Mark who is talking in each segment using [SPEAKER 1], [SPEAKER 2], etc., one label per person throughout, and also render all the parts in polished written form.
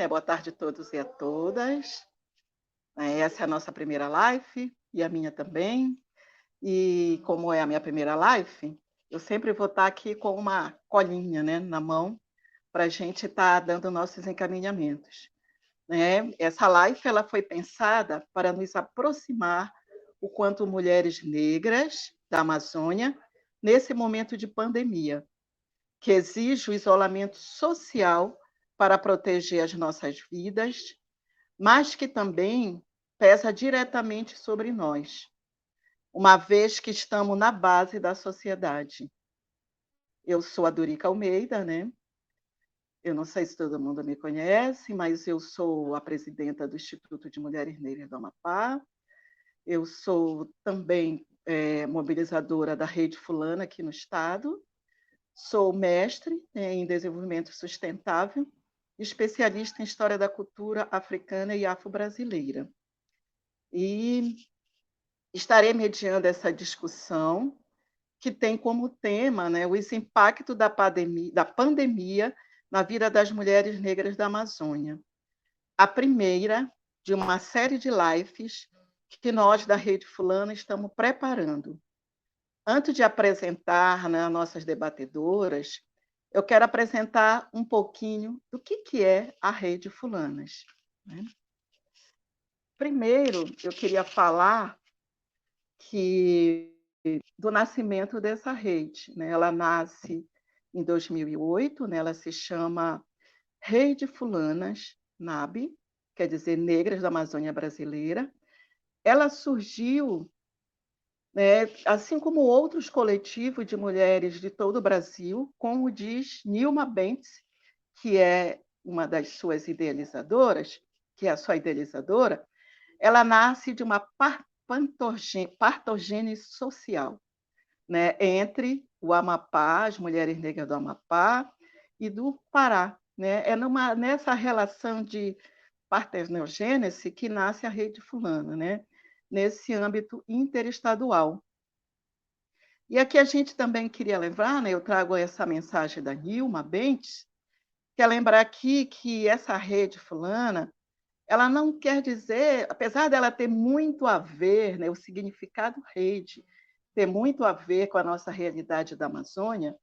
[SPEAKER 1] né? Boa tarde a todos e a todas. Essa é a nossa primeira live e a minha também. E como é a minha primeira live, eu sempre vou estar aqui com uma colinha, né, na mão para a gente estar dando nossos encaminhamentos. Essa live ela foi pensada para nos aproximar o quanto mulheres negras da Amazônia nesse momento de pandemia, que exige o isolamento social para proteger as nossas vidas, mas que também pesa diretamente sobre nós, uma vez que estamos na base da sociedade. Eu sou a Dorica Almeida, né? Eu não sei se todo mundo me conhece, mas eu sou a presidenta do Instituto de Mulheres Negras do Amapá. Eu sou também mobilizadora da Rede Fulana aqui no estado. Sou mestre em desenvolvimento sustentável, especialista em história da cultura africana e afro-brasileira. E estarei mediando essa discussão que tem como tema, né, os impactos da pandemia na vida das mulheres negras da Amazônia. A primeira de uma série de lives que nós da Rede Fulana estamos preparando. Antes de apresentar, né, nossas debatedoras, eu quero apresentar um pouquinho do que é a Rede Fulanas. Né? Primeiro, eu queria falar do nascimento dessa rede. Né? Ela nasce em 2008, né? Ela se chama Rede Fulanas, NAB, quer dizer Negras da Amazônia Brasileira. Ela surgiu, né, assim como outros coletivos de mulheres de todo o Brasil, como diz Nilma Bentes, que é uma das suas idealizadoras, que é a sua idealizadora, ela nasce de uma partogênese social, né, entre o Amapá, as mulheres negras do Amapá e do Pará. Né? É nessa relação de partenogênese que nasce a Rede Fulana, né? Nesse âmbito interestadual. E aqui a gente também queria lembrar, né, eu trago essa mensagem da Nilma Bentes, quer lembrar aqui que essa Rede Fulana, ela não quer dizer, apesar dela ter muito a ver, né, o significado rede, ter muito a ver com a nossa realidade da Amazônia,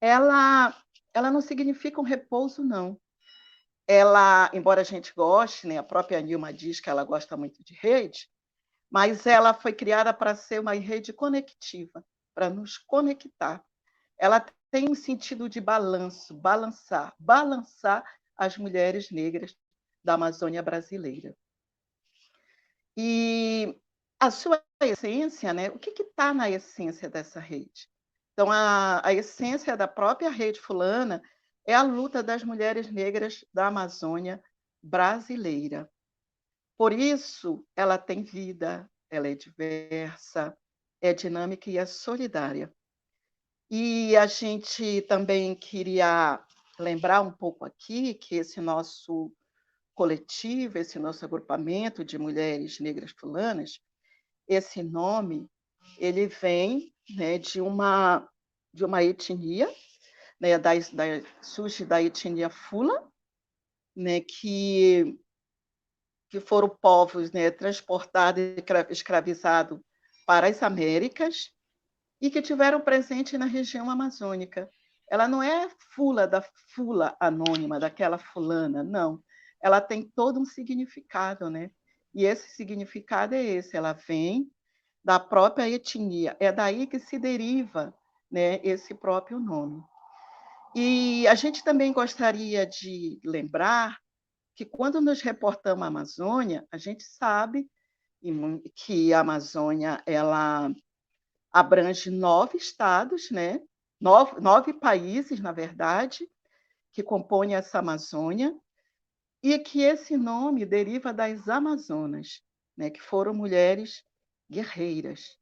[SPEAKER 1] ela não significa um repouso, não. Ela, embora a gente goste, né, a própria Nilma diz que ela gosta muito de rede, mas ela foi criada para ser uma rede conectiva, para nos conectar. Ela tem um sentido de balanço, balançar as mulheres negras da Amazônia brasileira. E a sua essência, né? O que está na essência dessa rede? Então, a essência da própria Rede Fulana é a luta das mulheres negras da Amazônia brasileira. Por isso, ela tem vida, ela é diversa, é dinâmica e é solidária. E a gente também queria lembrar um pouco aqui que esse nosso coletivo, esse nosso agrupamento de mulheres negras fulanas, esse nome, ele vem, né, de uma etnia, né, surge da etnia Fula, né, que foram povos, né, transportados e escravizados para as Américas e que tiveram presente na região amazônica. Ela não é fula da fula anônima, daquela fulana, não. Ela tem todo um significado, né? E esse significado é esse, ela vem da própria etnia, é daí que se deriva, né, esse próprio nome. E a gente também gostaria de lembrar que quando nos reportamos à Amazônia, a gente sabe que a Amazônia ela abrange 9 estados, né? 9 países, na verdade, que compõem essa Amazônia, e que esse nome deriva das Amazonas, né? Que foram mulheres guerreiras.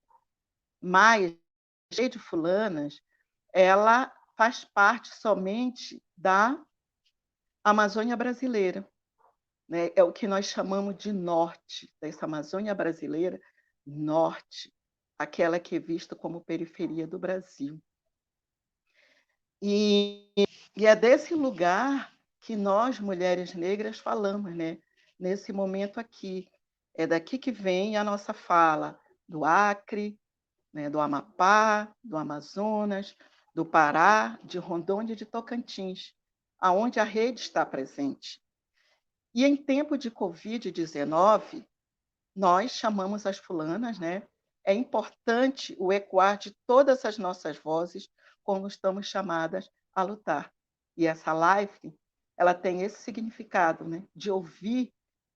[SPEAKER 1] Mas a Rede Fulanas, ela faz parte somente da Amazônia brasileira. Né? É o que nós chamamos de norte, dessa Amazônia brasileira, norte, aquela que é vista como periferia do Brasil. E é desse lugar que nós, mulheres negras, falamos, né? Nesse momento aqui. É daqui que vem a nossa fala, do Acre, né, do Amapá, do Amazonas, do Pará, de Rondônia e de Tocantins, aonde a rede está presente. E em tempo de Covid-19, nós chamamos as fulanas, né? É importante o ecoar de todas as nossas vozes como estamos chamadas a lutar. E essa live, ela tem esse significado, né? De ouvir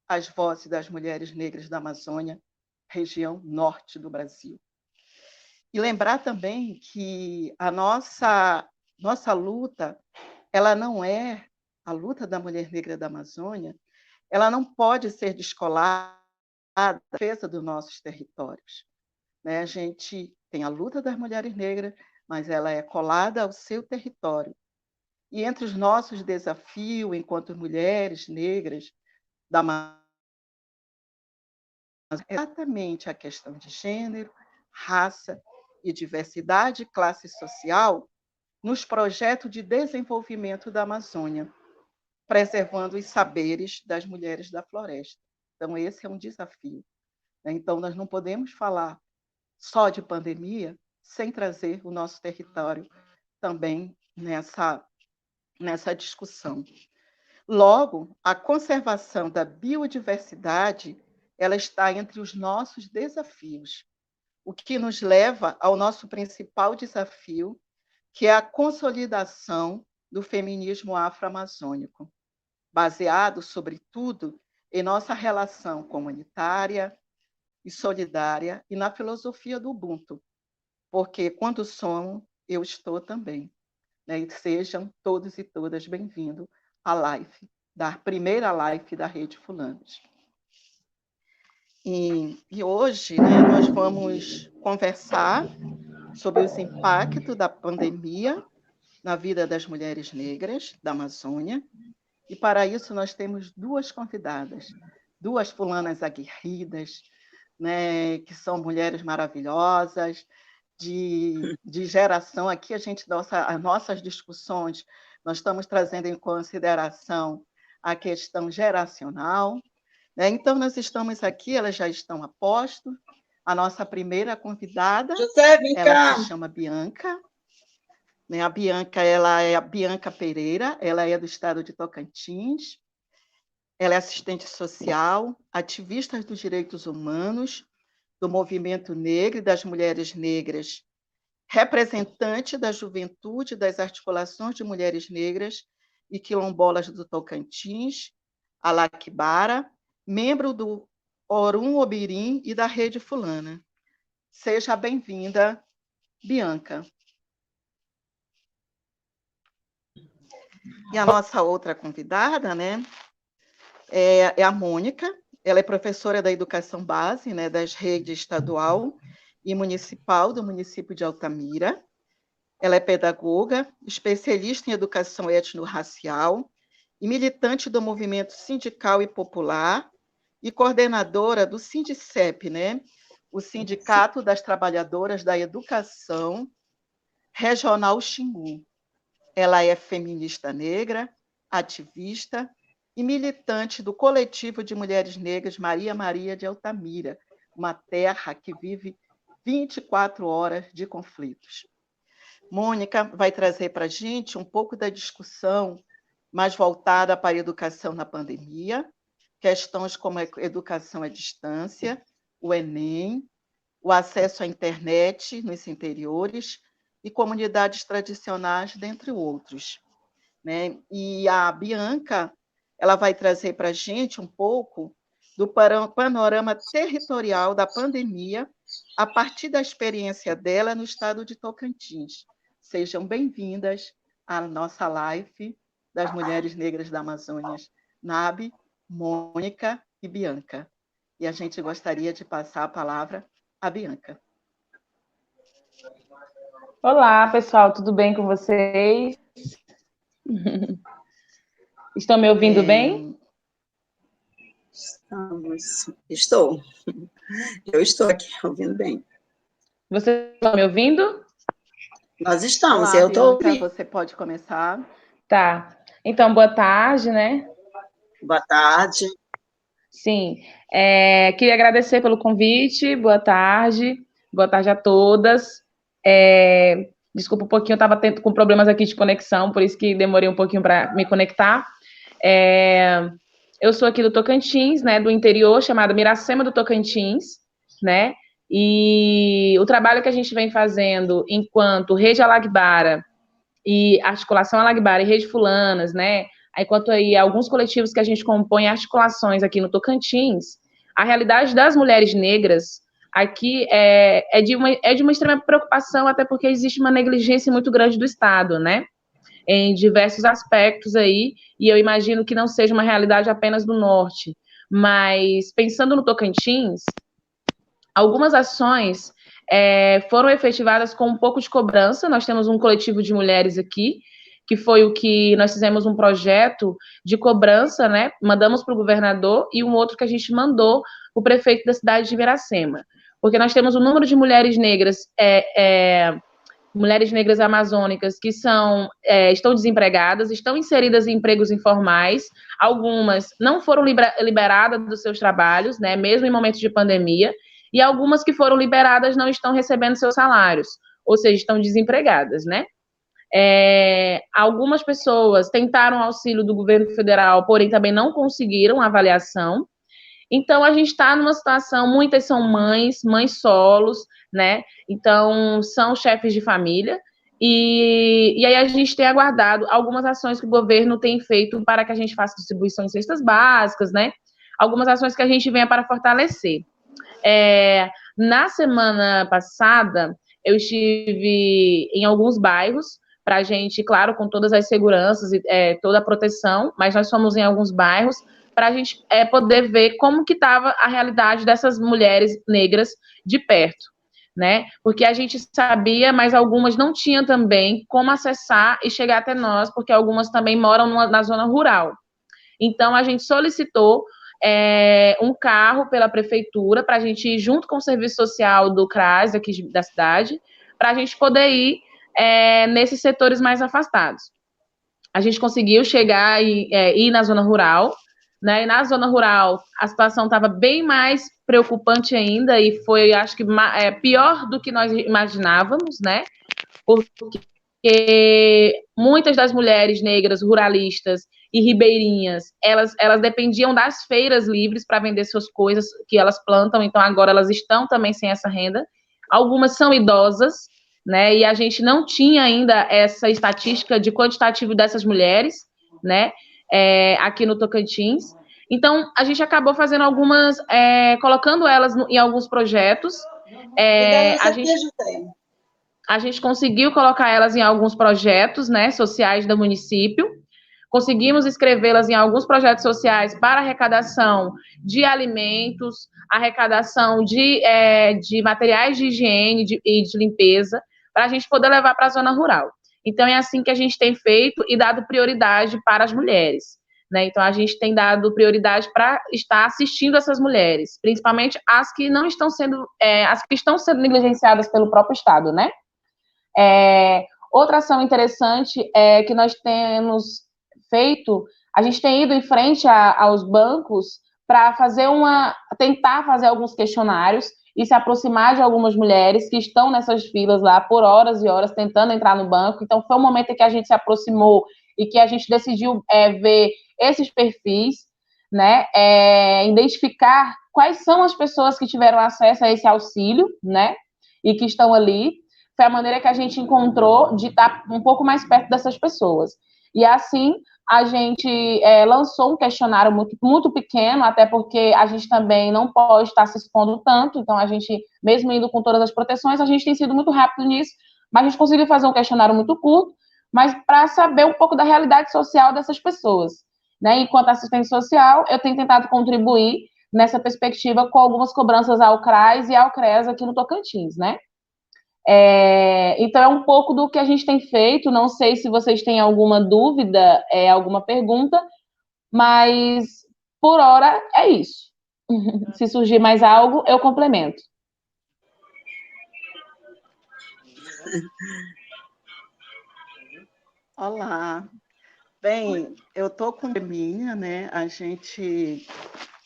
[SPEAKER 1] as vozes das mulheres negras da Amazônia, região norte do Brasil. E lembrar também que a nossa luta, ela não é a luta da mulher negra da Amazônia, ela não pode ser descolada da defesa dos nossos territórios. Né? A gente tem a luta das mulheres negras, mas ela é colada ao seu território. E entre os nossos desafios, enquanto mulheres negras da Amazônia, é exatamente a questão de gênero, raça e diversidade, classe social, nos projetos de desenvolvimento da Amazônia, preservando os saberes das mulheres da floresta. Então, esse é um desafio. Então, nós não podemos falar só de pandemia sem trazer o nosso território também nessa discussão. Logo, a conservação da biodiversidade ela está entre os nossos desafios, o que nos leva ao nosso principal desafio, que é a consolidação do feminismo afro-amazônico, baseado, sobretudo, em nossa relação comunitária e solidária e na filosofia do Ubuntu, porque quando somos, eu estou também. Né? E sejam todos e todas bem-vindos à live, da primeira live da Rede Fulanas. E hoje, né, nós vamos conversar sobre os impactos da pandemia na vida das mulheres negras da Amazônia. E para isso nós temos duas convidadas, duas fulanas aguerridas, né, que são mulheres maravilhosas, de geração. Aqui as nossas discussões, nós estamos trazendo em consideração a questão geracional. Né? Então, nós estamos aqui, elas já estão a posto. A nossa primeira convidada,
[SPEAKER 2] José, vem
[SPEAKER 1] ela
[SPEAKER 2] cá.
[SPEAKER 1] se chama Bianca. Né? A Bianca, ela é a Bianca Pereira, ela é do estado de Tocantins. Ela é assistente social, ativista dos direitos humanos, do movimento negro e das mulheres negras, representante da juventude das articulações de mulheres negras e quilombolas do Tocantins, Alaquibara, membro do Orum Obirim e da Rede Fulana. Seja bem-vinda, Bianca. E a nossa outra convidada, né, é a Mônica. Ela é professora da educação base, né, das redes estadual e municipal do município de Altamira. Ela é pedagoga, especialista em educação étnico-racial e militante do movimento sindical e popular e coordenadora do Sindicep, né, o Sindicato das Trabalhadoras da Educação Regional Xingu. Ela é feminista negra, ativista e militante do coletivo de mulheres negras Maria Maria de Altamira, uma terra que vive 24 horas de conflitos. Mônica vai trazer para a gente um pouco da discussão mais voltada para a educação na pandemia, questões como a educação à distância, o Enem, o acesso à internet nos interiores e comunidades tradicionais, dentre outros. Né? E a Bianca ela vai trazer para a gente um pouco do panorama territorial da pandemia a partir da experiência dela no estado de Tocantins. Sejam bem-vindas à nossa live das Mulheres Negras da Amazônia, Nabe, Mônica e Bianca. E a gente gostaria de passar a palavra à Bianca.
[SPEAKER 3] Olá, pessoal, tudo bem com vocês? Estão me ouvindo bem?
[SPEAKER 2] Estou. Eu estou aqui ouvindo bem.
[SPEAKER 3] Vocês estão me ouvindo?
[SPEAKER 2] Nós estamos,
[SPEAKER 1] Olá,
[SPEAKER 2] eu estou
[SPEAKER 1] Bianca,
[SPEAKER 2] ouvindo.
[SPEAKER 1] você pode começar.
[SPEAKER 3] Tá. Então, boa tarde, né?
[SPEAKER 2] Boa tarde.
[SPEAKER 3] Sim, queria agradecer pelo convite, boa tarde a todas. Desculpa um pouquinho, eu estava com problemas aqui de conexão, por isso que demorei um pouquinho para me conectar. Eu sou aqui do Tocantins, né, do interior, chamado Miracema do Tocantins, né, e o trabalho que a gente vem fazendo enquanto Rede Alagbara e Articulação Alagbara e Rede Fulanas, né, aí quanto aí alguns coletivos que a gente compõe articulações aqui no Tocantins, a realidade das mulheres negras aqui é de uma extrema preocupação, até porque existe uma negligência muito grande do Estado, né, em diversos aspectos aí, e eu imagino que não seja uma realidade apenas do Norte, mas pensando no Tocantins, algumas ações foram efetivadas com um pouco de cobrança. Nós temos um coletivo de mulheres aqui, que foi o que nós fizemos um projeto de cobrança, né? Mandamos para o governador, e um outro que a gente mandou para o prefeito da cidade de Iracema. Porque nós temos um número de mulheres negras, mulheres negras amazônicas que estão desempregadas, estão inseridas em empregos informais, algumas não foram liberadas dos seus trabalhos, né? Mesmo em momentos de pandemia, e algumas que foram liberadas não estão recebendo seus salários, ou seja, estão desempregadas, né? Algumas pessoas tentaram auxílio do governo federal, porém também não conseguiram avaliação. Então, a gente está numa situação, muitas são mães solos, né? Então, são chefes de família, e aí a gente tem aguardado algumas ações que o governo tem feito para que a gente faça distribuição de cestas básicas, né? Algumas ações que a gente venha para fortalecer. Na semana passada, eu estive em alguns bairros, para a gente, claro, com todas as seguranças e toda a proteção, mas nós fomos em alguns bairros para a gente poder ver como que estava a realidade dessas mulheres negras de perto, né? Porque a gente sabia, mas algumas não tinham também como acessar e chegar até nós, porque algumas também moram na zona rural. Então, a gente solicitou um carro pela prefeitura para a gente ir junto com o serviço social do CRAS aqui da cidade, para a gente poder ir nesses setores mais afastados. A gente conseguiu chegar e ir na zona rural, né? E na zona rural a situação estava bem mais preocupante ainda, e foi, acho que, pior do que nós imaginávamos, né? Porque muitas das mulheres negras ruralistas e ribeirinhas, elas dependiam das feiras livres para vender suas coisas que elas plantam, então agora elas estão também sem essa renda. Algumas são idosas, né? E a gente não tinha ainda essa estatística de quantitativo dessas mulheres, né? Aqui no Tocantins. Então, a gente acabou fazendo algumas, colocando elas em alguns projetos. A gente conseguiu colocar elas em alguns projetos, né, sociais do município. Conseguimos inscrevê-las em alguns projetos sociais para arrecadação de alimentos, arrecadação de materiais de higiene e de limpeza, para a gente poder levar para a zona rural. Então, é assim que a gente tem feito e dado prioridade para as mulheres, né? Então, a gente tem dado prioridade para estar assistindo essas mulheres, principalmente as que não estão sendo, as que estão sendo negligenciadas pelo próprio Estado, né? Outra ação interessante é que nós temos feito, a gente tem ido em frente aos bancos para tentar fazer alguns questionários e se aproximar de algumas mulheres que estão nessas filas lá por horas e horas tentando entrar no banco. Então, foi um momento em que a gente se aproximou e que a gente decidiu ver esses perfis, né, identificar quais são as pessoas que tiveram acesso a esse auxílio, né, e que estão ali. Foi a maneira que a gente encontrou de estar um pouco mais perto dessas pessoas. E assim, a gente lançou um questionário muito, muito pequeno, até porque a gente também não pode estar se expondo tanto, então a gente, mesmo indo com todas as proteções, a gente tem sido muito rápido nisso, mas a gente conseguiu fazer um questionário muito curto, mas para saber um pouco da realidade social dessas pessoas, né? Enquanto assistente social, eu tenho tentado contribuir nessa perspectiva com algumas cobranças ao CRAS e ao CREAS aqui no Tocantins, né? Então, é um pouco do que a gente tem feito. Não sei se vocês têm alguma dúvida, alguma pergunta, mas, por hora, é isso. Se surgir mais algo, eu complemento.
[SPEAKER 1] Olá. Bem, eu tô com minha, né? A gente,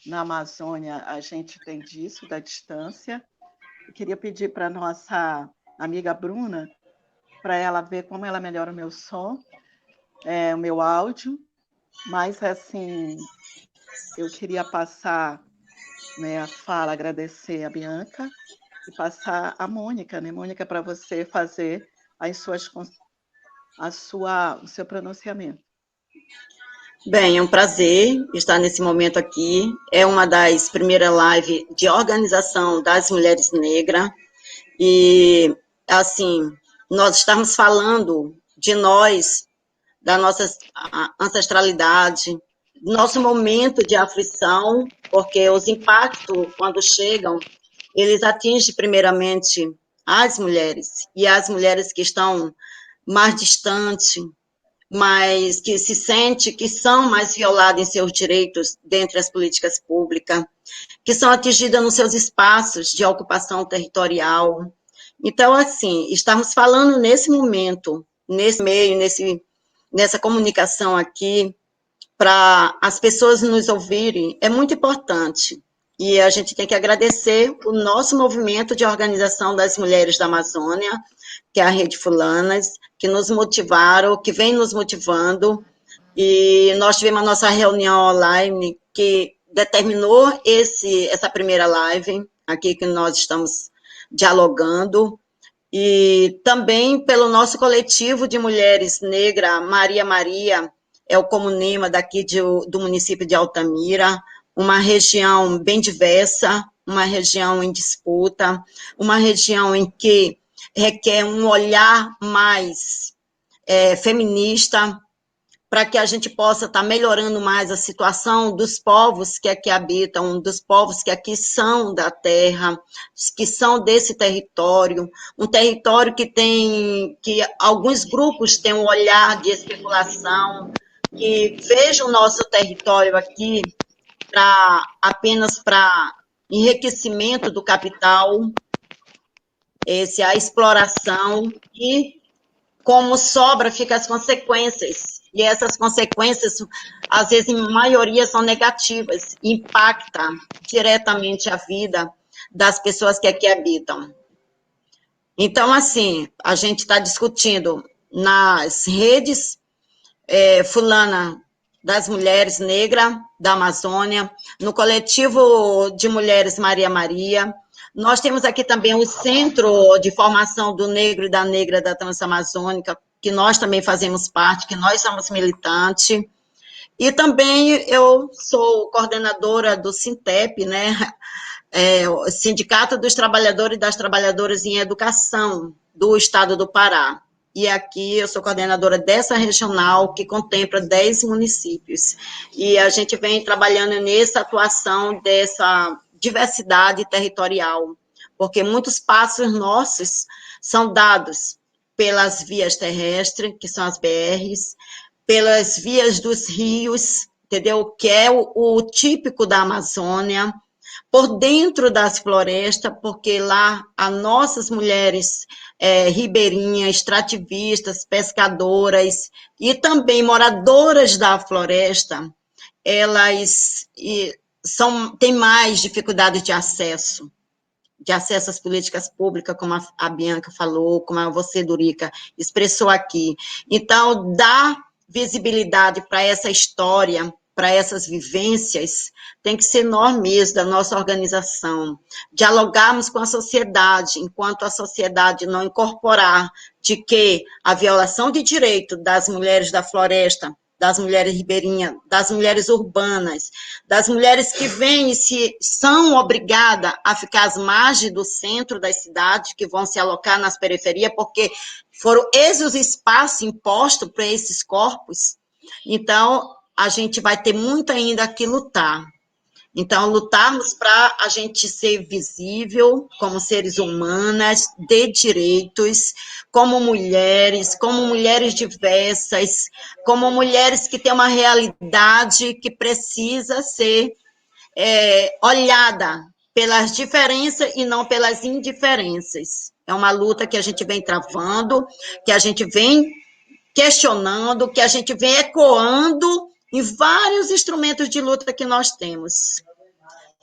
[SPEAKER 1] na Amazônia, a gente tem disso, da distância. Eu queria pedir para nossa amiga Bruna, para ela ver como ela melhora o meu som, o meu áudio, mas, assim, eu queria passar, né, a fala, agradecer a Bianca e passar a Mônica, né? Mônica, para você fazer as suas, o seu pronunciamento.
[SPEAKER 2] Bem, é um prazer estar nesse momento aqui. É uma das primeiras lives de organização das mulheres negras. E, assim, nós estamos falando de nós, da nossa ancestralidade, nosso momento de aflição, porque os impactos, quando chegam, eles atingem primeiramente as mulheres, e as mulheres que estão mais distantes, mas que se sente que são mais violadas em seus direitos dentro das políticas públicas, que são atingidas nos seus espaços de ocupação territorial. Então, assim, estamos falando nesse momento, nesse meio, nessa comunicação aqui, para as pessoas nos ouvirem, é muito importante. E a gente tem que agradecer o nosso movimento de organização das mulheres da Amazônia, que é a Rede Fulanas, que nos motivaram, que vem nos motivando. E nós tivemos a nossa reunião online, que determinou essa primeira live, aqui que nós estamos dialogando, e também pelo nosso coletivo de mulheres negras, Maria Maria, é o comunema daqui do município de Altamira, uma região bem diversa, uma região em disputa, uma região em que requer um olhar mais feminista, para que a gente possa estar melhorando mais a situação dos povos que aqui habitam, dos povos que aqui são da terra, que são desse território, um território que alguns grupos têm um olhar de especulação, que vejam o nosso território aqui apenas para enriquecimento do capital, a exploração, e como sobra, ficam as consequências. E essas consequências, às vezes, em maioria, são negativas, impacta diretamente a vida das pessoas que aqui habitam. Então, assim, a gente está discutindo nas redes fulana das mulheres negras da Amazônia, no coletivo de mulheres Maria Maria. Nós temos aqui também o Centro de Formação do Negro e da Negra da Transamazônica, que nós também fazemos parte, que nós somos militantes. E também eu sou coordenadora do Sintep, né? O Sindicato dos Trabalhadores e das Trabalhadoras em Educação do Estado do Pará. E aqui eu sou coordenadora dessa regional, que contempla 10 municípios. E a gente vem trabalhando nessa atuação dessa diversidade territorial, porque muitos passos nossos são dados pelas vias terrestres, que são as BRs, pelas vias dos rios, entendeu? Que é o típico da Amazônia, por dentro das florestas, porque lá as nossas mulheres ribeirinhas, extrativistas, pescadoras e também moradoras da floresta, elas têm mais dificuldade de acesso às políticas públicas, como a Bianca falou, como a você, Dorica, expressou aqui. Então, dá visibilidade para essa história, para essas vivências, tem que ser nós mesmos, da nossa organização, dialogarmos com a sociedade, enquanto a sociedade não incorporar de que a violação de direito das mulheres da floresta, das mulheres ribeirinhas, das mulheres urbanas, das mulheres que vêm e são obrigadas a ficar às margens do centro das cidades, que vão se alocar nas periferias, porque foram esses os espaços impostos para esses corpos. Então, a gente vai ter muito ainda que lutar. Então, lutarmos para a gente ser visível como seres humanas, de direitos, como mulheres diversas, como mulheres que têm uma realidade que precisa ser olhada pelas diferenças e não pelas indiferenças. É uma luta que a gente vem travando, que a gente vem questionando, que a gente vem ecoando em vários instrumentos de luta que nós temos.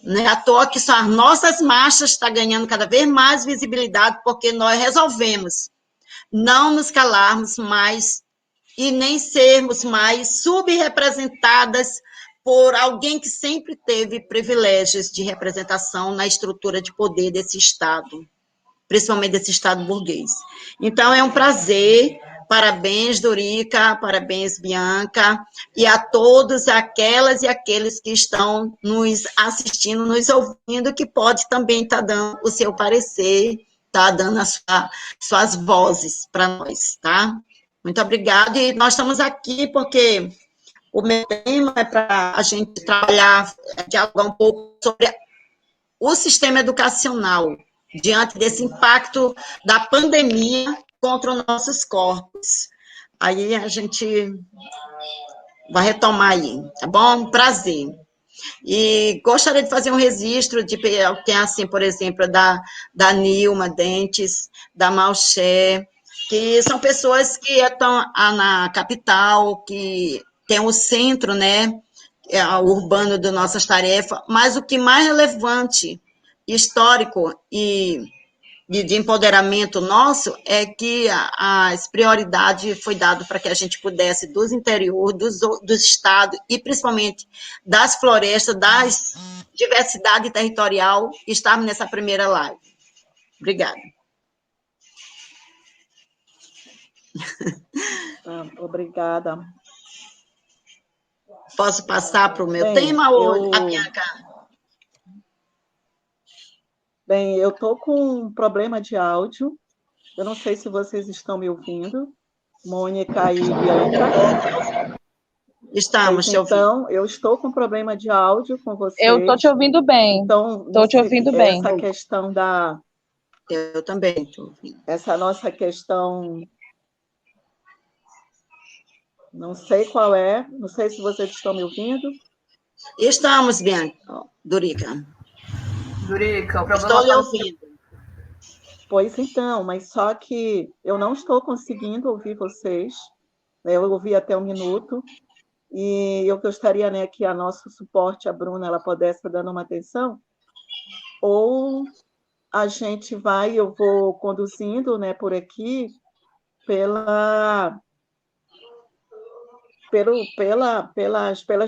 [SPEAKER 2] Não é à toa que só as nossas marchas estão ganhando cada vez mais visibilidade, porque nós resolvemos não nos calarmos mais e nem sermos mais subrepresentadas por alguém que sempre teve privilégios de representação na estrutura de poder desse Estado, principalmente desse Estado burguês. Então, é um prazer. Parabéns, Dorica, parabéns, Bianca, e a todos aquelas e aqueles que estão nos assistindo, nos ouvindo, que pode também estar dando o seu parecer, tá dando suas vozes para nós, tá? Muito obrigada, e nós estamos aqui porque o meu tema é para a gente trabalhar, dialogar um pouco sobre o sistema educacional, diante desse impacto da pandemia contra os nossos corpos. Aí a gente vai retomar aí, tá bom? Prazer. E gostaria de fazer um registro de tem assim, por exemplo, da Nilma Dentes, da Malché, que são pessoas que estão na capital, que tem o centro, né, urbano de nossas tarefas, mas o que mais relevante, histórico e de empoderamento nosso é que as prioridades foi dado para que a gente pudesse, dos interior, dos estados, e principalmente das florestas, das diversidade territorial, estarmos nessa primeira live. Obrigada.
[SPEAKER 1] Obrigada.
[SPEAKER 2] Posso passar para o meu tema ou a Bianca?
[SPEAKER 1] Bem, eu estou com um problema de áudio. Eu não sei se vocês estão me ouvindo. Mônica e Bianca.
[SPEAKER 2] Estamos te ouvindo.
[SPEAKER 1] Então, eu estou com problema de áudio com vocês.
[SPEAKER 3] Eu estou te ouvindo bem.
[SPEAKER 1] Então,
[SPEAKER 3] estou te ouvindo bem.
[SPEAKER 1] Essa questão da...
[SPEAKER 2] Eu também estou ouvindo.
[SPEAKER 1] Essa nossa questão... Não sei qual é. Não sei se vocês estão me ouvindo.
[SPEAKER 2] Estamos, Bianca. Dorica.
[SPEAKER 4] Dorica, o problema
[SPEAKER 2] estou lhe ouvindo.
[SPEAKER 1] Pois então, mas só que eu não estou conseguindo ouvir vocês. Eu ouvi até 1 minuto. E eu gostaria, né, que a nosso suporte, a Bruna, ela pudesse estar dando uma atenção. Ou a gente vai, eu vou conduzindo, né, por aqui, pelas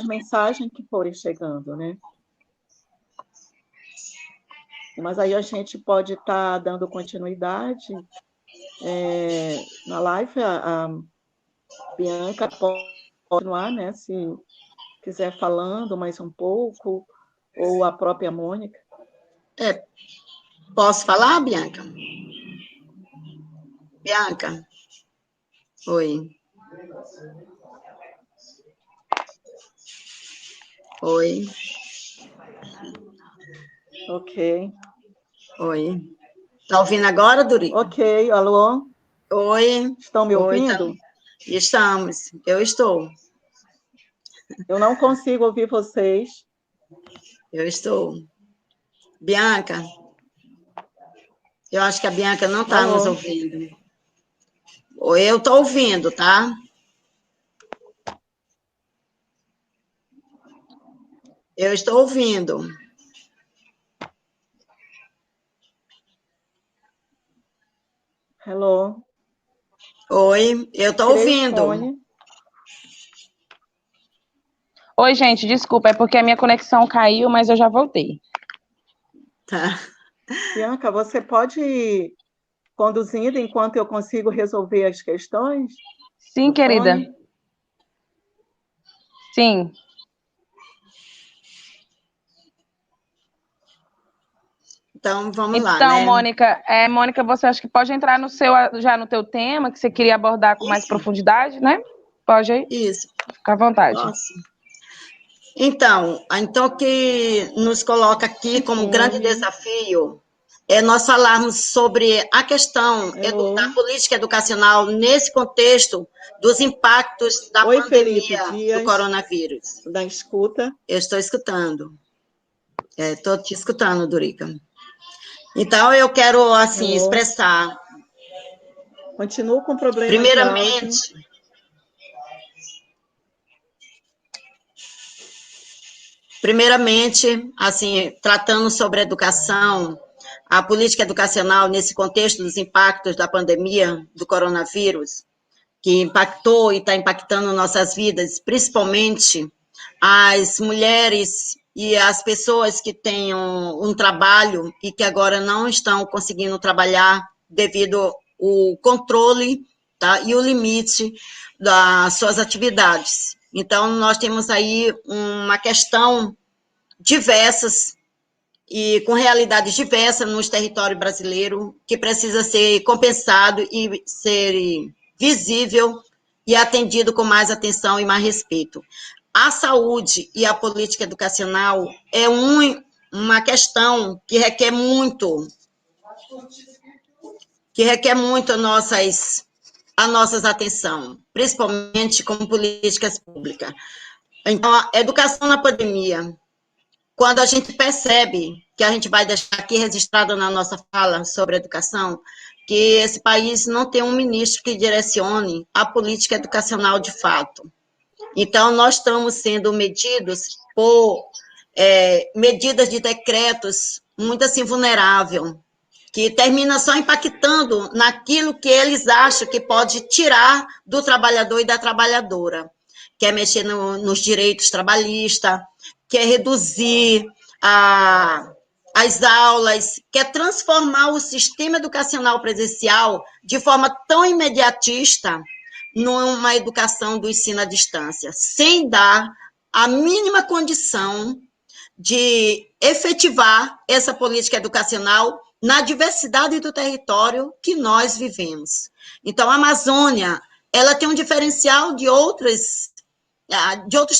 [SPEAKER 1] mensagens que forem chegando, né? Mas aí a gente pode estar dando continuidade na live. A Bianca pode continuar, né, se quiser falando mais um pouco, ou a própria Mônica.
[SPEAKER 2] Posso falar, Bianca? Bianca? Oi. Oi.
[SPEAKER 1] Ok.
[SPEAKER 2] Oi. Está ouvindo agora, Dorica?
[SPEAKER 1] Ok, alô?
[SPEAKER 2] Oi.
[SPEAKER 1] Estão me ouvindo?
[SPEAKER 2] Estamos, eu estou.
[SPEAKER 1] Eu não consigo ouvir vocês.
[SPEAKER 2] Eu estou. Bianca? Eu acho que a Bianca não está nos ouvindo. Eu estou ouvindo, tá? Eu estou ouvindo.
[SPEAKER 1] Hello?
[SPEAKER 2] Oi, eu estou ouvindo.
[SPEAKER 3] Oi, gente, desculpa, é porque a minha conexão caiu, mas eu já voltei.
[SPEAKER 2] Tá.
[SPEAKER 1] Bianca, você pode ir conduzindo enquanto eu consigo resolver as questões?
[SPEAKER 3] Sim, querida.
[SPEAKER 1] Fone?
[SPEAKER 3] Sim.
[SPEAKER 2] Então, vamos lá,
[SPEAKER 3] Então,
[SPEAKER 2] né?
[SPEAKER 3] Mônica, você acha que pode entrar já no teu tema, que você queria abordar com mais profundidade, né? Pode aí?
[SPEAKER 2] Isso.
[SPEAKER 3] Fica à vontade.
[SPEAKER 2] Posso? Então, o que nos coloca aqui como grande desafio é nós falarmos sobre a questão da política educacional nesse contexto dos impactos da pandemia do coronavírus.
[SPEAKER 1] Da escuta.
[SPEAKER 2] Eu estou escutando. Estou te escutando, Dorica. Então, eu quero, assim, expressar...
[SPEAKER 1] Continuo com problema
[SPEAKER 2] primeiramente,
[SPEAKER 1] de áudio.
[SPEAKER 2] Primeiramente, assim, tratando sobre educação, a política educacional nesse contexto dos impactos da pandemia do coronavírus, que impactou e está impactando nossas vidas, principalmente as mulheres e as pessoas que têm um trabalho e que agora não estão conseguindo trabalhar devido ao controle, tá, e o limite das suas atividades. Então, nós temos aí uma questão diversas e com realidades diversas no território brasileiro, que precisa ser compensado e ser visível e atendido com mais atenção e mais respeito. A saúde e a política educacional é uma questão que requer muito a nossas atenção, principalmente como políticas públicas. Então, a educação na pandemia, quando a gente percebe, que a gente vai deixar aqui registrado na nossa fala sobre educação, que esse país não tem um ministro que direcione a política educacional de fato. Então, nós estamos sendo medidos por medidas de decretos muito assim vulnerável, que termina só impactando naquilo que eles acham que pode tirar do trabalhador e da trabalhadora, quer mexer nos direitos trabalhistas, quer reduzir as aulas, quer transformar o sistema educacional presencial de forma tão imediatista numa educação do ensino à distância, sem dar a mínima condição de efetivar essa política educacional na diversidade do território que nós vivemos. Então, a Amazônia, ela tem um diferencial de outros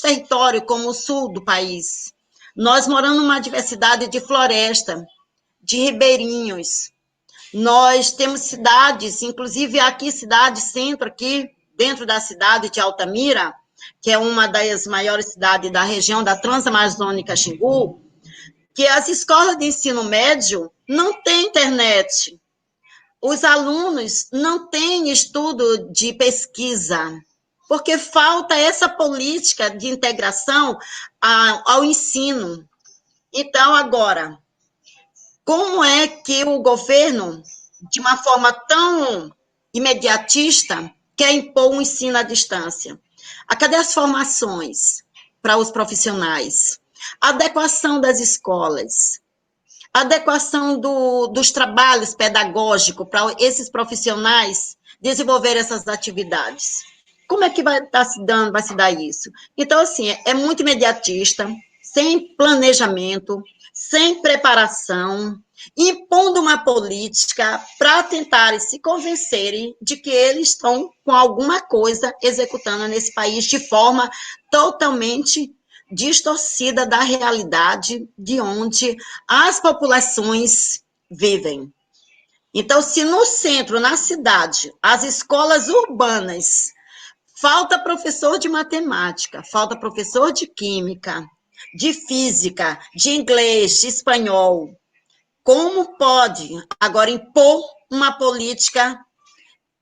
[SPEAKER 2] territórios, como o sul do país. Nós moramos numa diversidade de floresta, de ribeirinhos. Nós temos cidades, inclusive aqui, cidade centro, aqui dentro da cidade de Altamira, que é uma das maiores cidades da região da Transamazônica Xingu, que as escolas de ensino médio não têm internet. Os alunos não têm estudo de pesquisa, porque falta essa política de integração ao ensino. Então, agora, como é que o governo, de uma forma tão imediatista, quer impor um ensino à distância? Cadê as formações para os profissionais? Adequação das escolas, adequação dos trabalhos pedagógicos para esses profissionais desenvolver essas atividades. Como é que vai se dar isso? Então, assim, é muito imediatista, sem planejamento, sem preparação, impondo uma política para tentarem se convencerem de que eles estão com alguma coisa executando nesse país de forma totalmente distorcida da realidade de onde as populações vivem. Então, se no centro, na cidade, as escolas urbanas, falta professor de matemática, falta professor de química, de física, de inglês, de espanhol, como pode agora impor uma política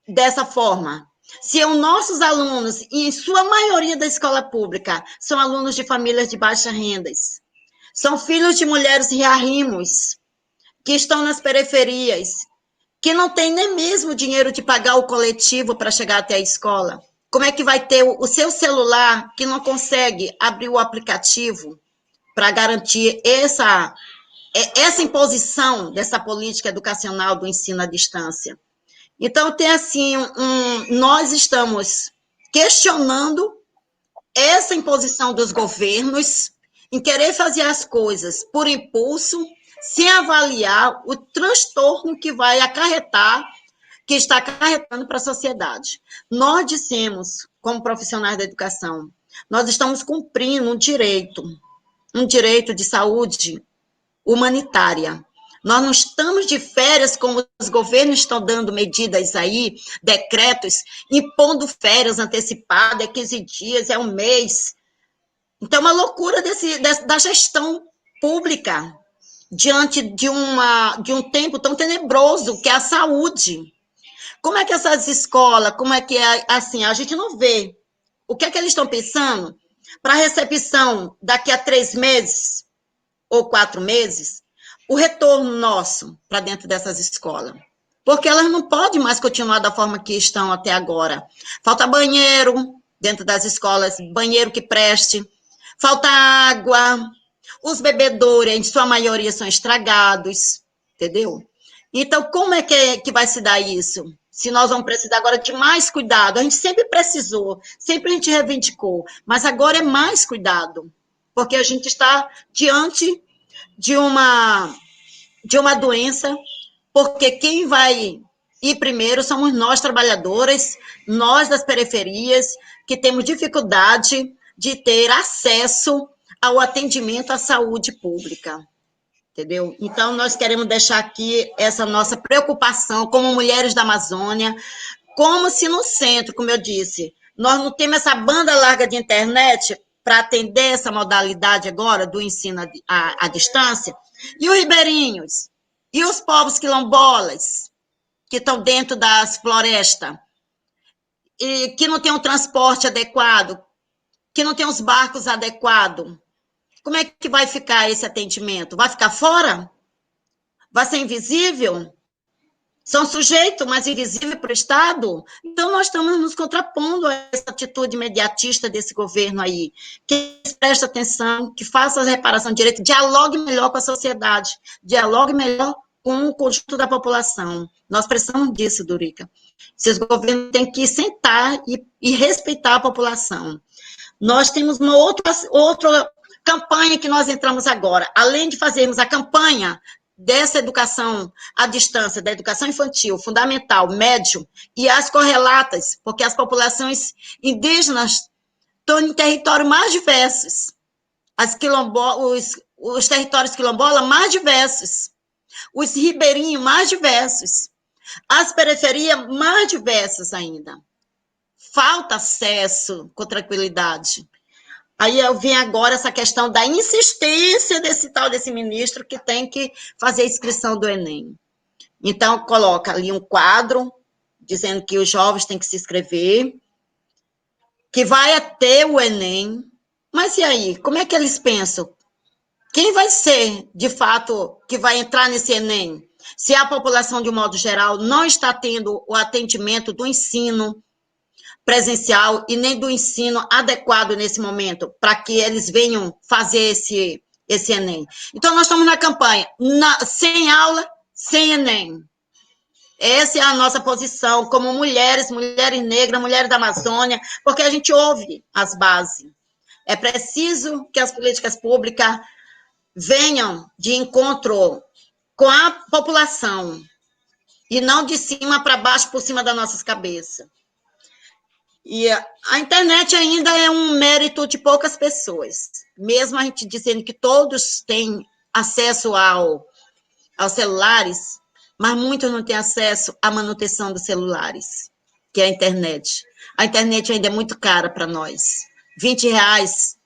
[SPEAKER 2] dessa forma? Se os nossos alunos, em sua maioria da escola pública, são alunos de famílias de baixa renda, são filhos de mulheres riarrimos, que estão nas periferias, que não têm nem mesmo dinheiro de pagar o coletivo para chegar até a escola. Como é que vai ter o seu celular que não consegue abrir o aplicativo para garantir essa imposição dessa política educacional do ensino à distância? Então, tem assim, nós estamos questionando essa imposição dos governos em querer fazer as coisas por impulso, sem avaliar o transtorno que vai acarretar, que está acarretando para a sociedade. Nós dissemos, como profissionais da educação, nós estamos cumprindo um direito de saúde humanitária. Nós não estamos de férias, como os governos estão dando medidas aí, decretos, impondo férias antecipadas, 15 dias, é um mês. Então, uma loucura da gestão pública, diante de um tempo tão tenebroso, que é a saúde. Como é que essas escolas, como é que é assim, a gente não vê. O que é que eles estão pensando? para recepção daqui a 3 meses ou 4 meses, o retorno nosso para dentro dessas escolas. Porque elas não podem mais continuar da forma que estão até agora. Falta banheiro dentro das escolas, banheiro que preste, falta água, os bebedouros, em sua maioria, são estragados, entendeu? Então, como é que vai se dar isso? Se nós vamos precisar agora de mais cuidado. A gente sempre precisou, sempre a gente reivindicou, mas agora é mais cuidado, porque a gente está diante de uma doença, porque quem vai ir primeiro somos nós, trabalhadoras, nós das periferias, que temos dificuldade de ter acesso ao atendimento à saúde pública, entendeu? Então, nós queremos deixar aqui essa nossa preocupação como mulheres da Amazônia, como se no centro, como eu disse, nós não temos essa banda larga de internet para atender essa modalidade agora do ensino à distância, e os ribeirinhos, e os povos quilombolas, que estão dentro das florestas, e que não tem um transporte adequado, que não tem os barcos adequados. Como é que vai ficar esse atendimento? Vai ficar fora? Vai ser invisível? São sujeitos, mas invisíveis para o Estado? Então, nós estamos nos contrapondo a essa atitude imediatista desse governo aí, que preste atenção, que faça a reparação de direito, dialogue melhor com a sociedade, dialogue melhor com o conjunto da população. Nós precisamos disso, Dorica. Esses governos têm que sentar e respeitar a população. Nós temos uma outra campanha que nós entramos agora. Além de fazermos a campanha dessa educação à distância, da educação infantil, fundamental, médio, e as correlatas, porque as populações indígenas estão em territórios mais diversos. Os territórios quilombolas mais diversos. Os ribeirinhos mais diversos. As periferias mais diversas ainda. Falta acesso com tranquilidade. Aí eu vim agora essa questão da insistência desse ministro que tem que fazer a inscrição do Enem. Então, coloca ali um quadro dizendo que os jovens têm que se inscrever, que vai ter o Enem. Mas e aí? Como é que eles pensam? Quem vai ser, de fato, que vai entrar nesse Enem? Se a população, de um modo geral, não está tendo o atendimento do ensino presencial e nem do ensino adequado nesse momento, para que eles venham fazer esse Enem. Então, nós estamos na campanha, sem aula, sem Enem. Essa é a nossa posição, como mulheres negras, mulheres da Amazônia, porque a gente ouve as bases. É preciso que as políticas públicas venham de encontro com a população, e não de cima para baixo, por cima das nossas cabeças. E a internet ainda é um mérito de poucas pessoas, mesmo a gente dizendo que todos têm acesso aos celulares, mas muitos não têm acesso à manutenção dos celulares, que é a internet. A internet ainda é muito cara para nós. R$20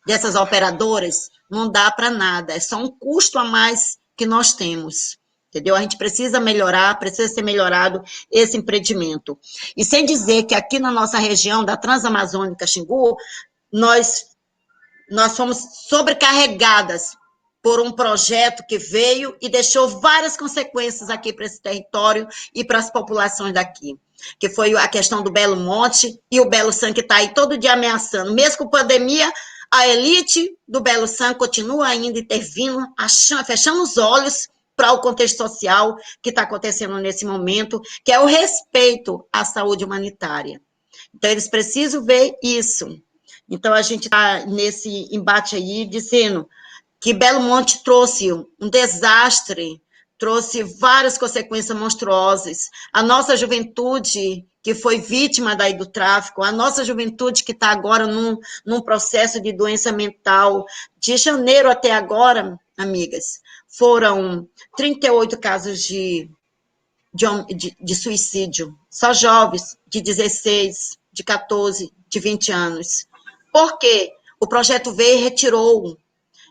[SPEAKER 2] dessas operadoras não dá para nada, é só um custo a mais que nós temos. Entendeu? A gente precisa melhorar, precisa ser melhorado esse empreendimento. E sem dizer que aqui na nossa região da Transamazônica Xingu, nós fomos sobrecarregadas por um projeto que veio e deixou várias consequências aqui para esse território e para as populações daqui, que foi a questão do Belo Monte e o Belo San, que está aí todo dia ameaçando. Mesmo com pandemia, a elite do Belo San continua ainda intervindo, fechando os olhos para o contexto social que está acontecendo nesse momento, que é o respeito à saúde humanitária. Então, eles precisam ver isso. Então, a gente está nesse embate aí, dizendo que Belo Monte trouxe um desastre, trouxe várias consequências monstruosas. A nossa juventude, que foi vítima daí do tráfico, a nossa juventude que está agora num processo de doença mental, de janeiro até agora, amigas, foram 38 casos de suicídio, só jovens de 16, de 14, de 20 anos. Por quê? O projeto veio e retirou.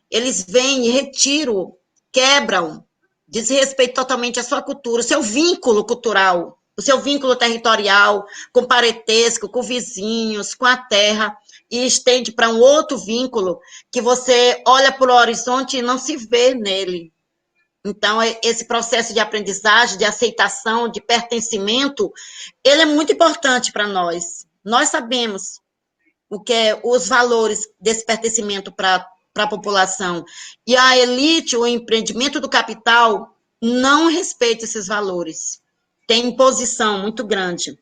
[SPEAKER 2] Eles vêm e retiram, quebram, desrespeitam totalmente a sua cultura, o seu vínculo cultural, o seu vínculo territorial, com parentesco, com vizinhos, com a terra. e estende para um outro vínculo que você olha para o horizonte e não se vê nele. Então, esse processo de aprendizagem, de aceitação, de pertencimento, ele é muito importante para nós. Nós sabemos o que é os valores desse pertencimento para a população. E a elite, o empreendimento do capital, não respeita esses valores. Tem imposição muito grande.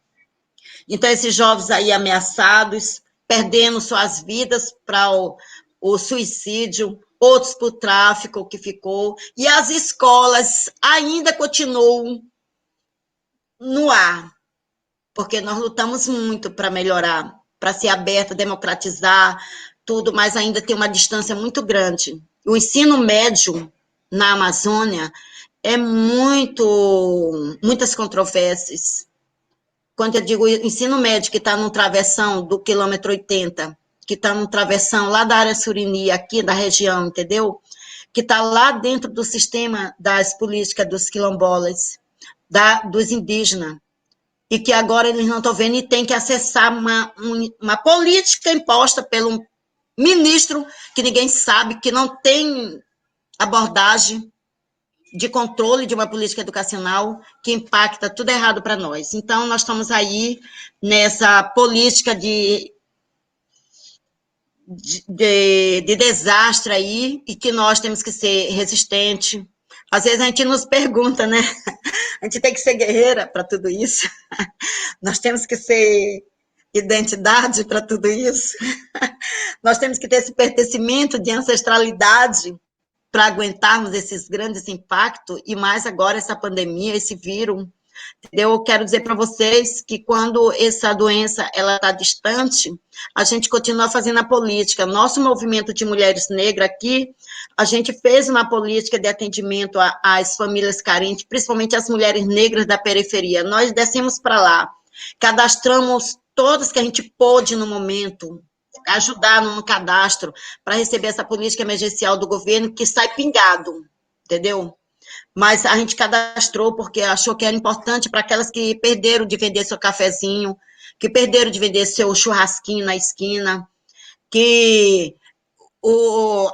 [SPEAKER 2] Então, esses jovens aí ameaçados, perdendo suas vidas para o suicídio, outros para o tráfico que ficou, e as escolas ainda continuam no ar, porque nós lutamos muito para melhorar, para ser aberta, democratizar tudo, mas ainda tem uma distância muito grande. O ensino médio na Amazônia é muitas controvérsias. Quando eu digo ensino médio, que está no travessão do quilômetro 80, que está no travessão lá da área Surini, aqui da região, entendeu? Que está lá dentro do sistema das políticas dos quilombolas, dos indígenas, e que agora eles não estão vendo e tem que acessar uma política imposta pelo ministro, que ninguém sabe, que não tem abordagem de controle de uma política educacional que impacta tudo errado para nós. Então, nós estamos aí nessa política de desastre aí, e que nós temos que ser resistente. Às vezes a gente nos pergunta, né? A gente tem que ser guerreira para tudo isso. Nós temos que ser identidade para tudo isso. Nós temos que ter esse pertencimento de ancestralidade para aguentarmos esses grandes impactos, e mais agora essa pandemia, esse vírus, entendeu? Eu quero dizer para vocês que quando essa doença ela está distante, a gente continua fazendo a política. Nosso movimento de mulheres negras aqui, a gente fez uma política de atendimento às famílias carentes, principalmente as mulheres negras da periferia. Nós descemos para lá, cadastramos todas que a gente pôde no momento, ajudar no cadastro para receber essa política emergencial do governo que sai pingado, entendeu? Mas a gente cadastrou porque achou que era importante para aquelas que perderam de vender seu cafezinho, que perderam de vender seu churrasquinho na esquina, que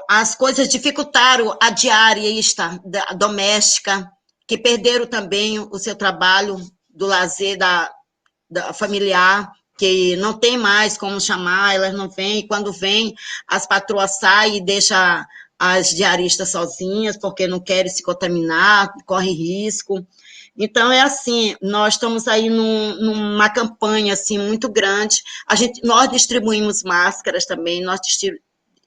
[SPEAKER 2] as coisas dificultaram a diarista doméstica, que perderam também o seu trabalho do lazer da familiar, que não tem mais como chamar, elas não vêm, e quando vêm, as patroas saem e deixam as diaristas sozinhas, porque não querem se contaminar, corre risco. Então, é assim, nós estamos aí numa campanha, assim, muito grande. Nós distribuímos máscaras também,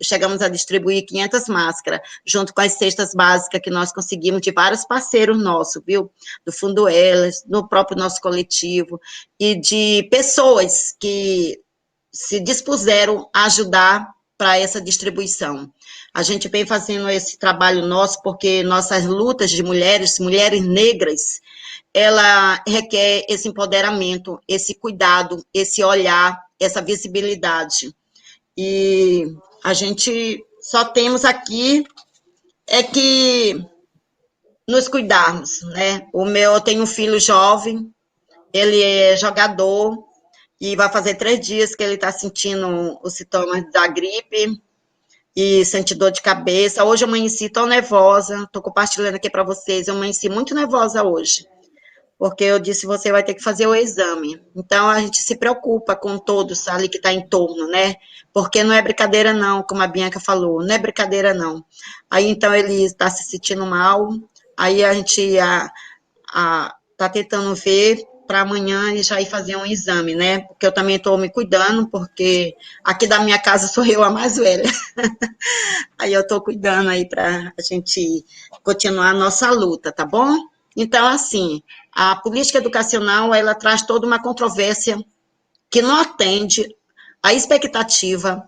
[SPEAKER 2] chegamos a distribuir 500 máscaras, junto com as cestas básicas que nós conseguimos de vários parceiros nossos, viu? Do Fundo Elas, no próprio nosso coletivo, e de pessoas que se dispuseram a ajudar para essa distribuição. A gente vem fazendo esse trabalho nosso porque nossas lutas de mulheres negras, ela requer esse empoderamento, esse cuidado, esse olhar, essa visibilidade. E a gente só temos aqui é que nos cuidarmos, né? Eu tenho um filho jovem, ele é jogador, e vai fazer 3 dias que ele está sentindo os sintomas da gripe e sente dor de cabeça. Hoje eu amanheci tão nervosa, estou compartilhando aqui para vocês, eu amanheci muito nervosa hoje, porque eu disse, você vai ter que fazer o exame. Então, a gente se preocupa com todos ali que está em torno, né? Porque não é brincadeira não, como a Bianca falou, não é brincadeira não. Aí, então, ele está se sentindo mal, aí a gente está tentando ver para amanhã e já ir fazer um exame, né? Porque eu também estou me cuidando, porque aqui da minha casa sou eu a mais velha. Aí eu estou cuidando aí para a gente continuar a nossa luta, tá bom? Então, assim, a política educacional, ela traz toda uma controvérsia que não atende à expectativa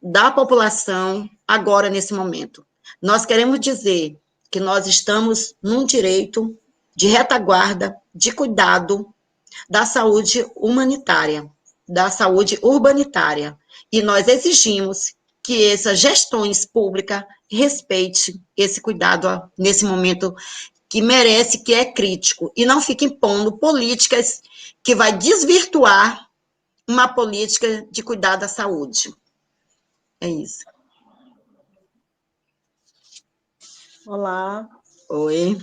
[SPEAKER 2] da população agora, nesse momento. Nós queremos dizer que nós estamos num direito de retaguarda, de cuidado da saúde humanitária, da saúde urbanitária. E nós exigimos que essas gestões públicas respeitem esse cuidado nesse momento que merece, que é crítico, e não fique impondo políticas que vai desvirtuar uma política de cuidar da saúde. É isso.
[SPEAKER 1] Olá.
[SPEAKER 2] Oi.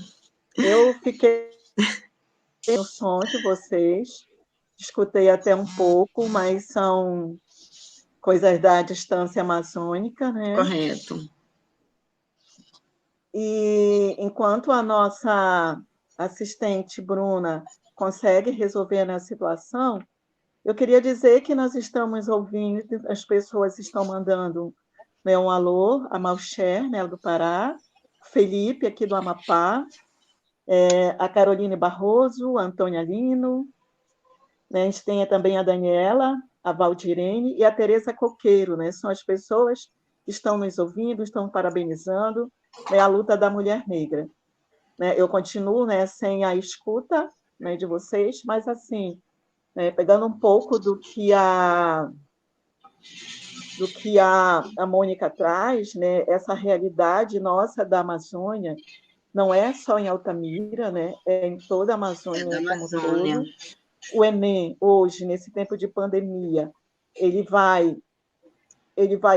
[SPEAKER 1] Eu fiquei no som de vocês, escutei até um pouco, mas são coisas da distância amazônica, né?
[SPEAKER 2] Correto.
[SPEAKER 1] E enquanto a nossa assistente Bruna consegue resolver a situação, eu queria dizer que nós estamos ouvindo, as pessoas estão mandando, né, um alô, a Malcher, né, do Pará, Felipe, aqui do Amapá, a Caroline Barroso, a Antônia Lino, né, a gente tem também a Daniela, a Valdirene e a Tereza Coqueiro, né, são as pessoas que estão nos ouvindo, estão parabenizando, né, a luta da mulher negra. Né, eu continuo, né, sem a escuta, né, de vocês, mas assim, né, pegando um pouco do que a Mônica traz, né, essa realidade nossa da Amazônia, não é só em Altamira, né, é em toda a Amazônia como um todo. O Enem, hoje, nesse tempo de pandemia, ele vai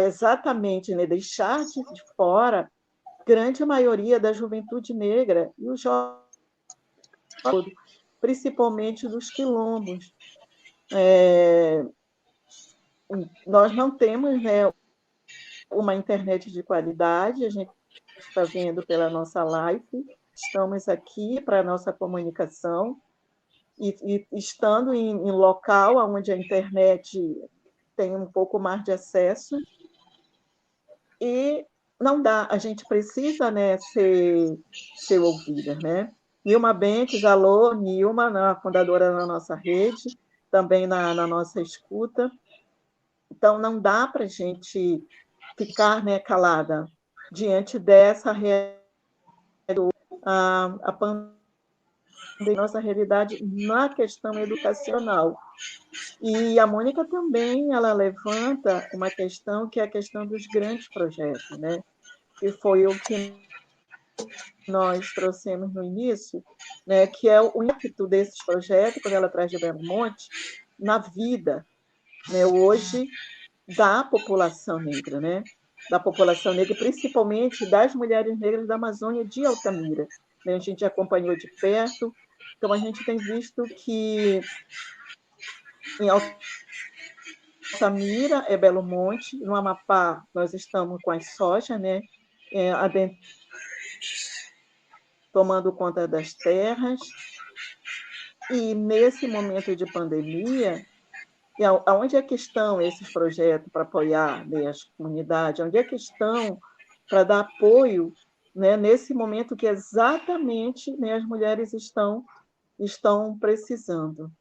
[SPEAKER 1] exatamente, né, deixar de fora grande maioria da juventude negra e os jovens, principalmente dos quilombos. Nós não temos, né, uma internet de qualidade, a gente está vendo pela nossa live, estamos aqui para a nossa comunicação, e estando em local onde a internet tem um pouco mais de acesso, e não dá, a gente precisa, né, ser ouvida, né? Nilma Bentes, alô, Nilma, a fundadora da nossa rede, também na nossa escuta. Então, não dá para a gente ficar, né, calada diante dessa realidade, a pandemia, nossa realidade na questão educacional. E a Mônica também, ela levanta uma questão que é a questão dos grandes projetos, né? Que foi o que nós trouxemos no início, né? Que é o impacto desses projetos, quando ela traz de Belo Monte, na vida, né? Hoje, da população negra, né? Da população negra, principalmente das mulheres negras da Amazônia de Altamira. Né? A gente acompanhou de perto, então a gente tem visto que em Altamira é Belo Monte, no Amapá nós estamos com as sojas, né? Tomando conta das terras, e nesse momento de pandemia, e aonde é que estão esses projetos para apoiar, né, as comunidades? Onde é que estão para dar apoio, né, nesse momento que exatamente, né, as mulheres estão precisando?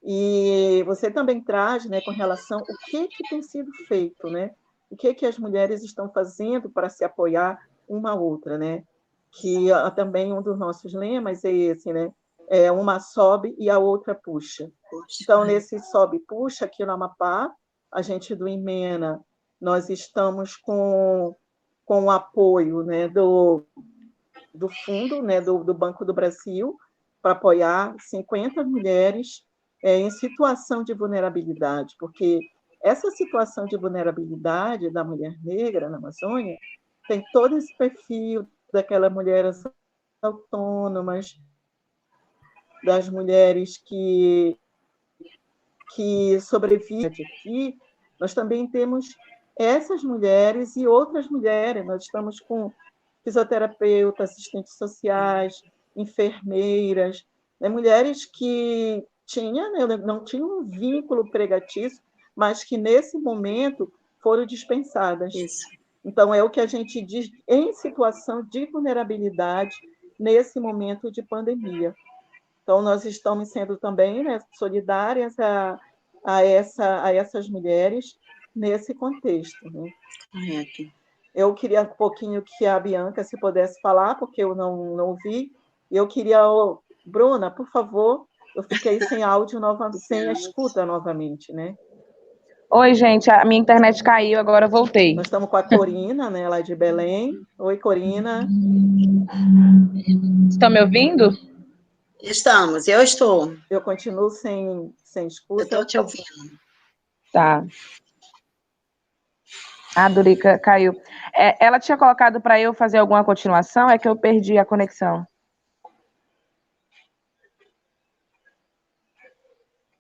[SPEAKER 1] E você também traz, né, com relação o que tem sido feito, né? O que as mulheres estão fazendo para se apoiar uma à outra, né? Que também um dos nossos lemas é esse, né? Uma sobe e a outra puxa. Então, nesse sobe e puxa, aqui no Amapá, a gente do Imena, nós estamos com o apoio, né, do fundo, né, do Banco do Brasil, para apoiar 50 mulheres em situação de vulnerabilidade, porque essa situação de vulnerabilidade da mulher negra na Amazônia tem todo esse perfil daquelas mulheres autônomas, das mulheres que sobrevivem aqui. Nós também temos essas mulheres e outras mulheres. Nós estamos com fisioterapeutas, assistentes sociais, enfermeiras, né, mulheres que não tinham um vínculo empregatício, mas que, nesse momento, foram dispensadas.
[SPEAKER 2] Isso.
[SPEAKER 1] Então, é o que a gente diz em situação de vulnerabilidade nesse momento de pandemia. Então, nós estamos sendo também, né, solidárias a essas mulheres nesse contexto. Né?
[SPEAKER 2] Correto.
[SPEAKER 1] Eu queria um pouquinho que a Bianca, se pudesse falar, porque eu não ouvi. Eu queria... Bruna, por favor, eu fiquei sem áudio novamente, sem a escuta novamente, né?
[SPEAKER 3] Oi, gente, a minha internet caiu, agora voltei.
[SPEAKER 1] Nós estamos com a Corina, né, lá de Belém. Oi, Corina.
[SPEAKER 3] Estão me ouvindo?
[SPEAKER 2] Estamos, eu estou.
[SPEAKER 1] Eu continuo sem escuta.
[SPEAKER 2] Eu estou te ouvindo.
[SPEAKER 3] Tá. A Durica caiu. Ela tinha colocado para eu fazer alguma continuação, é que eu perdi a conexão.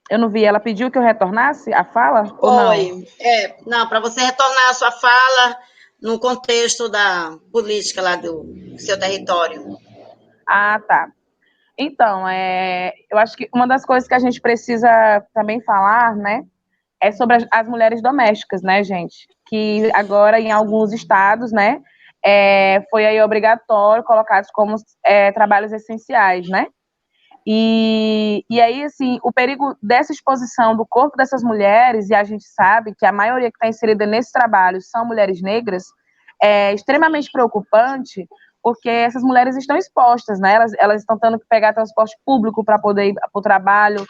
[SPEAKER 3] Eu não vi. Ela pediu que eu retornasse a fala ou não?
[SPEAKER 2] Foi. Não, para você retornar a sua fala no contexto da política lá do seu território.
[SPEAKER 3] Ah, tá. Então, eu acho que uma das coisas que a gente precisa também falar, né, é sobre as mulheres domésticas, né, gente? Que agora, em alguns estados, né, foi aí obrigatório colocados como trabalhos essenciais, né? E aí, assim, o perigo dessa exposição do corpo dessas mulheres, e a gente sabe que a maioria que está inserida nesse trabalho são mulheres negras, é extremamente preocupante, porque essas mulheres estão expostas, né? Elas estão tendo que pegar transporte público para poder ir para o trabalho,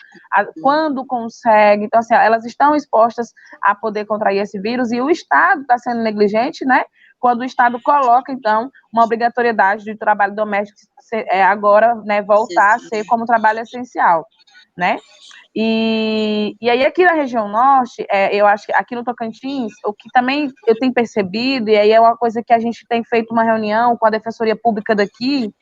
[SPEAKER 3] quando conseguem. Então, assim, elas estão expostas a poder contrair esse vírus, e o Estado está sendo negligente, né? Quando o Estado coloca, então, uma obrigatoriedade de trabalho doméstico agora, né, voltar a ser como trabalho essencial, né? E aí aqui na região norte, eu acho que aqui no Tocantins, o que também eu tenho percebido, e aí é uma coisa que a gente tem feito uma reunião com a Defensoria Pública daqui,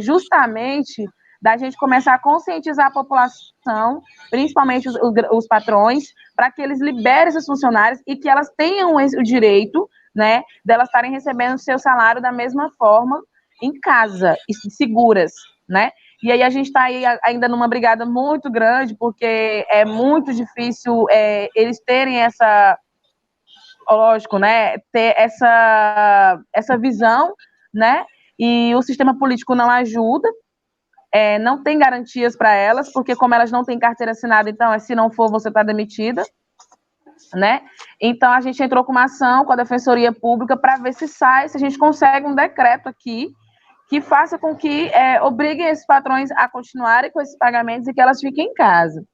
[SPEAKER 3] justamente da gente começar a conscientizar a população, principalmente os patrões, para que eles liberem esses funcionários e que elas tenham o direito, né, delas estarem recebendo o seu salário da mesma forma em casa, seguras, né? E aí a gente está aí ainda numa brigada muito grande, porque é muito difícil eles terem essa, lógico, né, ter essa visão, né? E o sistema político não ajuda, não tem garantias para elas, porque como elas não têm carteira assinada, então se não for, você está demitida, né? Então a gente entrou com uma ação com a Defensoria Pública para ver se a gente consegue um decreto aqui que faça com que obriguem esses patrões a continuarem com esses pagamentos e que elas fiquem em casa.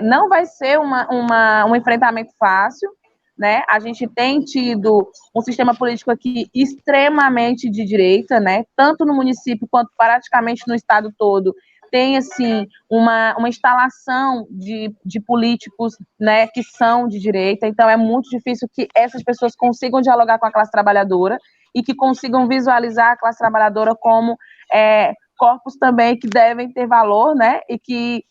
[SPEAKER 3] Não vai ser um enfrentamento fácil, né? A gente tem tido um sistema político aqui extremamente de direita, né? Tanto no município quanto praticamente no estado todo. Tem, assim, uma instalação de políticos, né, que são de direita, então é muito difícil que essas pessoas consigam dialogar com a classe trabalhadora e que consigam visualizar a classe trabalhadora como corpos também que devem ter valor, né, e que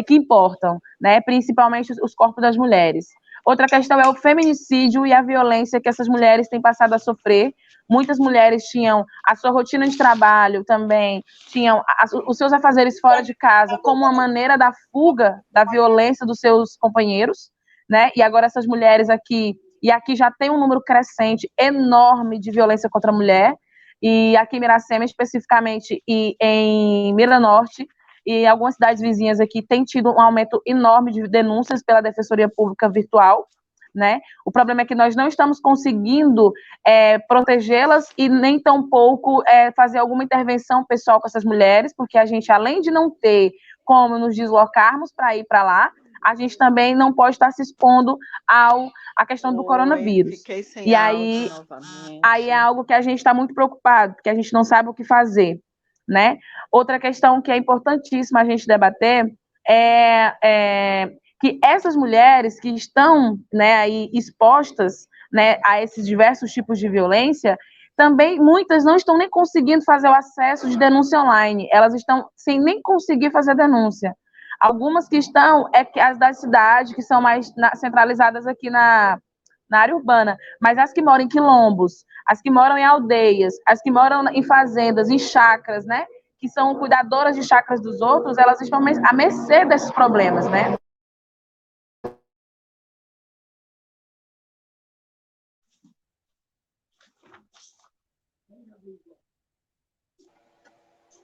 [SPEAKER 3] importam, né, principalmente os corpos das mulheres. Outra questão é o feminicídio e a violência que essas mulheres têm passado a sofrer. Muitas mulheres tinham a sua rotina de trabalho também, tinham os seus afazeres fora de casa como uma maneira da fuga da violência dos seus companheiros, né? E agora essas mulheres aqui, e aqui já tem um número crescente enorme de violência contra a mulher, e aqui em Miracema especificamente e em Miranorte, e algumas cidades vizinhas aqui têm tido um aumento enorme de denúncias pela Defensoria Pública Virtual, né? O problema é que nós não estamos conseguindo protegê-las e nem tampouco fazer alguma intervenção pessoal com essas mulheres, porque a gente, além de não ter como nos deslocarmos para ir para lá, a gente também não pode estar se expondo à questão do coronavírus.
[SPEAKER 1] Fiquei sem
[SPEAKER 3] e aí é algo que a gente está muito preocupado, porque a gente não sabe o que fazer, né? Outra questão que é importantíssima a gente debater é que essas mulheres que estão, né, aí expostas, né, a esses diversos tipos de violência, também muitas não estão nem conseguindo fazer o acesso de denúncia online, elas estão sem nem conseguir fazer denúncia. Algumas que estão, as da cidade, que são mais centralizadas aqui na área urbana, mas as que moram em quilombos, as que moram em aldeias, as que moram em fazendas, em chácaras, né, que são cuidadoras de chácaras dos outros, elas estão à mercê desses problemas, né?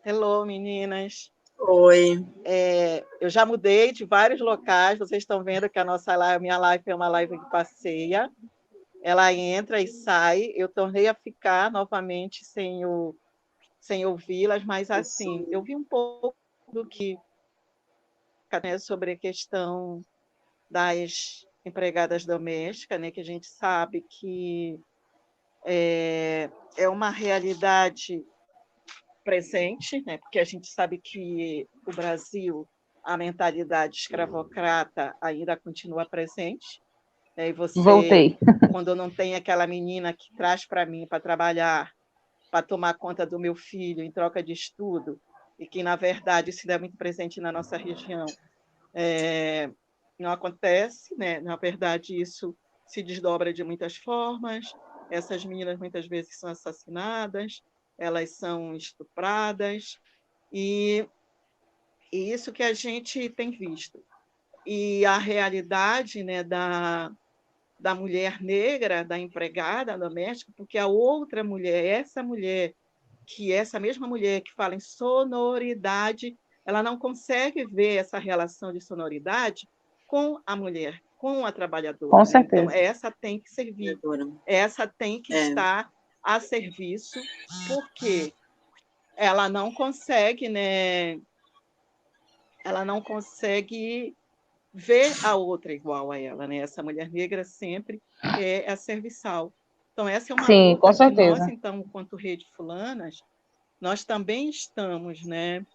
[SPEAKER 1] Hello, meninas.
[SPEAKER 2] Oi.
[SPEAKER 1] Eu já mudei de vários locais, vocês estão vendo que a minha live é uma live que passeia, ela entra e sai, eu tornei a ficar novamente sem ouvi-las, mas assim, eu vi um pouco do que, né, sobre a questão das empregadas domésticas, né, que a gente sabe que é uma realidade presente, né, porque a gente sabe que o Brasil, a mentalidade escravocrata ainda continua presente, E você,
[SPEAKER 3] Voltei.
[SPEAKER 1] quando não tem aquela menina que traz para mim para trabalhar, para tomar conta do meu filho em troca de estudo, e que, na verdade, isso é muito presente na nossa região, não acontece, né? Na verdade, isso se desdobra de muitas formas. Essas meninas muitas vezes são assassinadas, elas são estupradas, e isso que a gente tem visto. E a realidade, né, da mulher negra, da empregada doméstica, porque a outra mulher, essa mesma mulher que fala em sonoridade, ela não consegue ver essa relação de sonoridade com a mulher, com a trabalhadora.
[SPEAKER 3] Com
[SPEAKER 1] né?
[SPEAKER 3] certeza.
[SPEAKER 1] Então, essa tem que servir, essa tem que estar a serviço, porque ela não consegue, né? Ela não consegue ver a outra igual a ela, né? Essa mulher negra sempre é a serviçal. Então, essa é uma
[SPEAKER 3] Sim,
[SPEAKER 1] luta
[SPEAKER 3] com
[SPEAKER 1] que
[SPEAKER 3] certeza.
[SPEAKER 1] nós, então, enquanto Rede Fulanas, nós também estamos, né,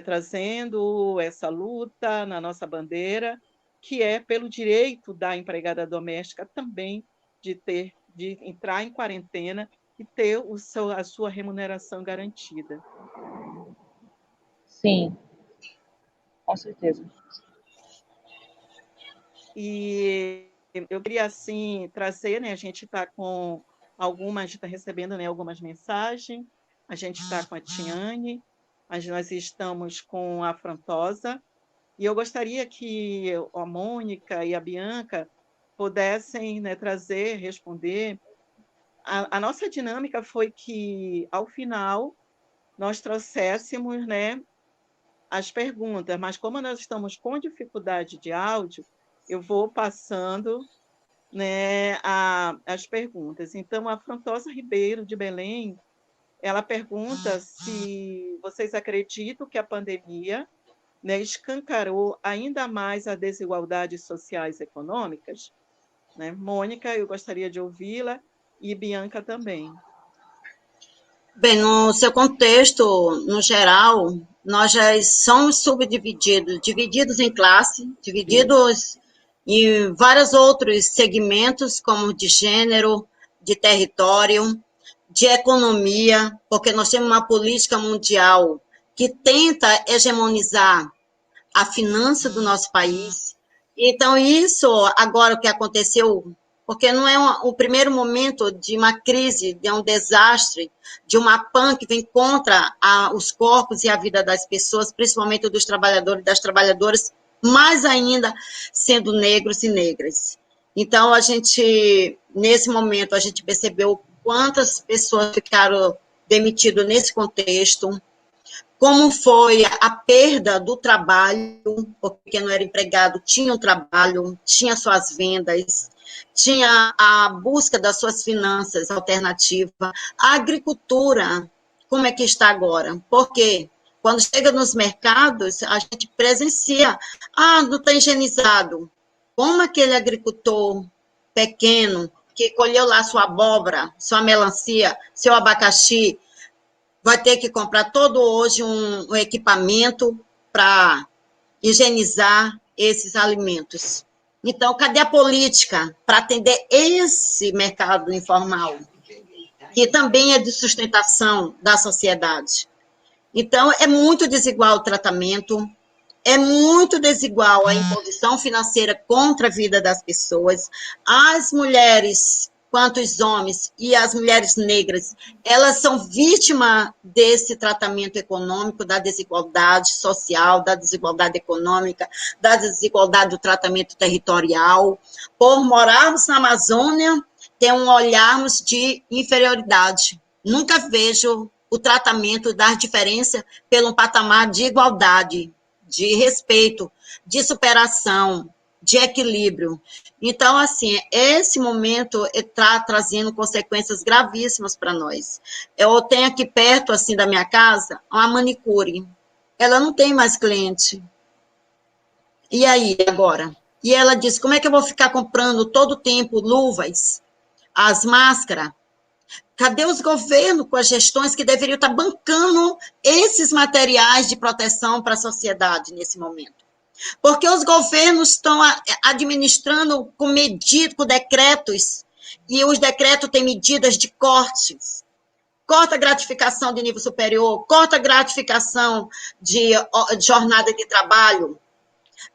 [SPEAKER 1] trazendo essa luta na nossa bandeira, que é pelo direito da empregada doméstica também de entrar em quarentena e ter a sua remuneração garantida.
[SPEAKER 3] Sim, com certeza.
[SPEAKER 1] E eu queria, assim, trazer, né, a gente está recebendo, né, algumas mensagens, a gente está com a Tiane, mas nós estamos com a Afrontosa, e eu gostaria que a Mônica e a Bianca pudessem, né, responder. A nossa dinâmica foi que, ao final, nós trouxéssemos, né, as perguntas, mas como nós estamos com dificuldade de áudio, eu vou passando, né, as perguntas. Então, a Afrontosa Ribeiro, de Belém, ela pergunta se vocês acreditam que a pandemia, né, escancarou ainda mais as desigualdades sociais e econômicas. Né? Mônica, eu gostaria de ouvi-la, e Bianca também.
[SPEAKER 2] Bem, no seu contexto, no geral, nós já somos divididos em classe, divididos em vários outros segmentos, como de gênero, de território, de economia, porque nós temos uma política mundial que tenta hegemonizar a finança do nosso país. Então, isso, agora o que aconteceu, porque não é o primeiro momento de uma crise, de um desastre, de uma PAN que vem contra os corpos e a vida das pessoas, principalmente dos trabalhadores e das trabalhadoras, mais ainda sendo negros e negras. Então, nesse momento, a gente percebeu quantas pessoas ficaram demitidas nesse contexto, como foi a perda do trabalho, porque quem não era empregado tinha um trabalho, tinha suas vendas, tinha a busca das suas finanças alternativas. A agricultura, como é que está agora? Porque quando chega nos mercados, a gente presencia, não está higienizado. Como aquele agricultor pequeno que colheu lá sua abóbora, sua melancia, seu abacaxi, vai ter que comprar todo hoje um equipamento para higienizar esses alimentos. Então, cadê a política para atender esse mercado informal, que também é de sustentação da sociedade? Então, é muito desigual o tratamento, é muito desigual a imposição financeira contra a vida das pessoas. As mulheres, quanto os homens, e as mulheres negras, elas são vítimas desse tratamento econômico, da desigualdade social, da desigualdade econômica, da desigualdade do tratamento territorial. Por morarmos na Amazônia, tem olharmos de inferioridade. Nunca vejo o tratamento das diferenças pelo patamar de igualdade, de respeito, de superação, de equilíbrio. Então, assim, esse momento está trazendo consequências gravíssimas para nós. Eu tenho aqui perto, assim, da minha casa, uma manicure. Ela não tem mais cliente. E aí, agora? E ela disse, como é que eu vou ficar comprando todo o tempo luvas, as máscaras? Cadê os governos com as gestões que deveriam estar bancando esses materiais de proteção para a sociedade nesse momento? Porque os governos estão administrando com decretos, e os decretos têm medidas de cortes. Corta a gratificação de nível superior, corta a gratificação de jornada de trabalho.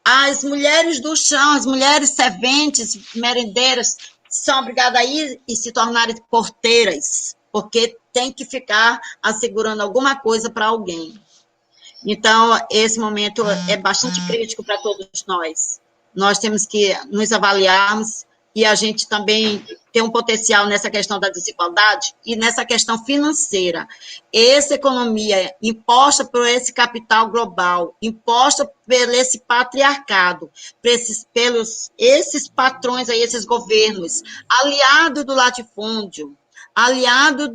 [SPEAKER 2] As mulheres do chão, as mulheres serventes, merendeiras, são obrigadas a ir e se tornarem porteiras, porque tem que ficar assegurando alguma coisa para alguém. Então, esse momento é bastante crítico para todos nós. Nós temos que nos avaliarmos e a gente também tem um potencial nessa questão da desigualdade e nessa questão financeira. Essa economia imposta por esse capital global, imposta por esse patriarcado, pelos esses patrões aí, esses governos, aliado do latifúndio, aliado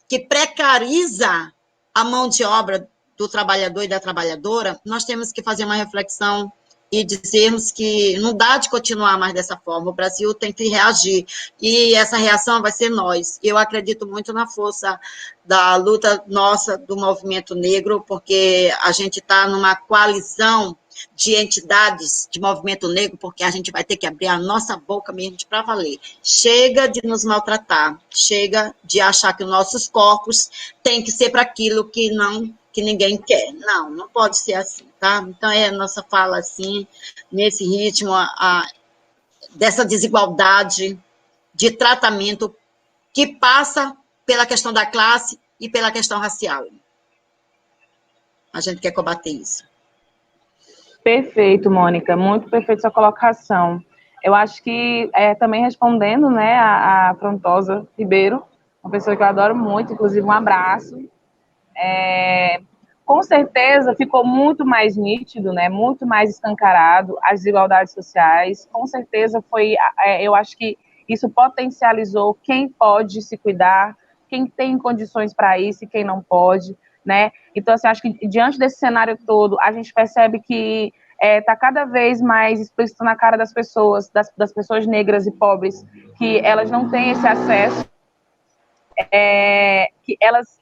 [SPEAKER 2] que precariza a mão de obra do trabalhador e da trabalhadora, nós temos que fazer uma reflexão e dizermos que não dá de continuar mais dessa forma, o Brasil tem que reagir, e essa reação vai ser nós. Eu acredito muito na força da luta nossa, do movimento negro, porque a gente está numa coalizão de entidades de movimento negro, porque a gente vai ter que abrir a nossa boca mesmo para valer. Chega de nos maltratar, chega de achar que os nossos corpos têm que ser para aquilo que ninguém quer. Não, não pode ser assim, tá? Então, é a nossa fala assim, nesse ritmo, dessa desigualdade de tratamento que passa pela questão da classe e pela questão racial. A gente quer combater isso.
[SPEAKER 3] Perfeito, Mônica, muito perfeita sua colocação. Eu acho que, também respondendo, né, a Afrontosa Ribeiro, uma pessoa que eu adoro muito, inclusive um abraço, com certeza ficou muito mais nítido, né, muito mais escancarado as desigualdades sociais, com certeza eu acho que isso potencializou quem pode se cuidar, quem tem condições para isso e quem não pode, né, então assim, acho que diante desse cenário todo, a gente percebe que está cada vez mais explícito na cara das pessoas, das pessoas negras e pobres, que elas não têm esse acesso, que elas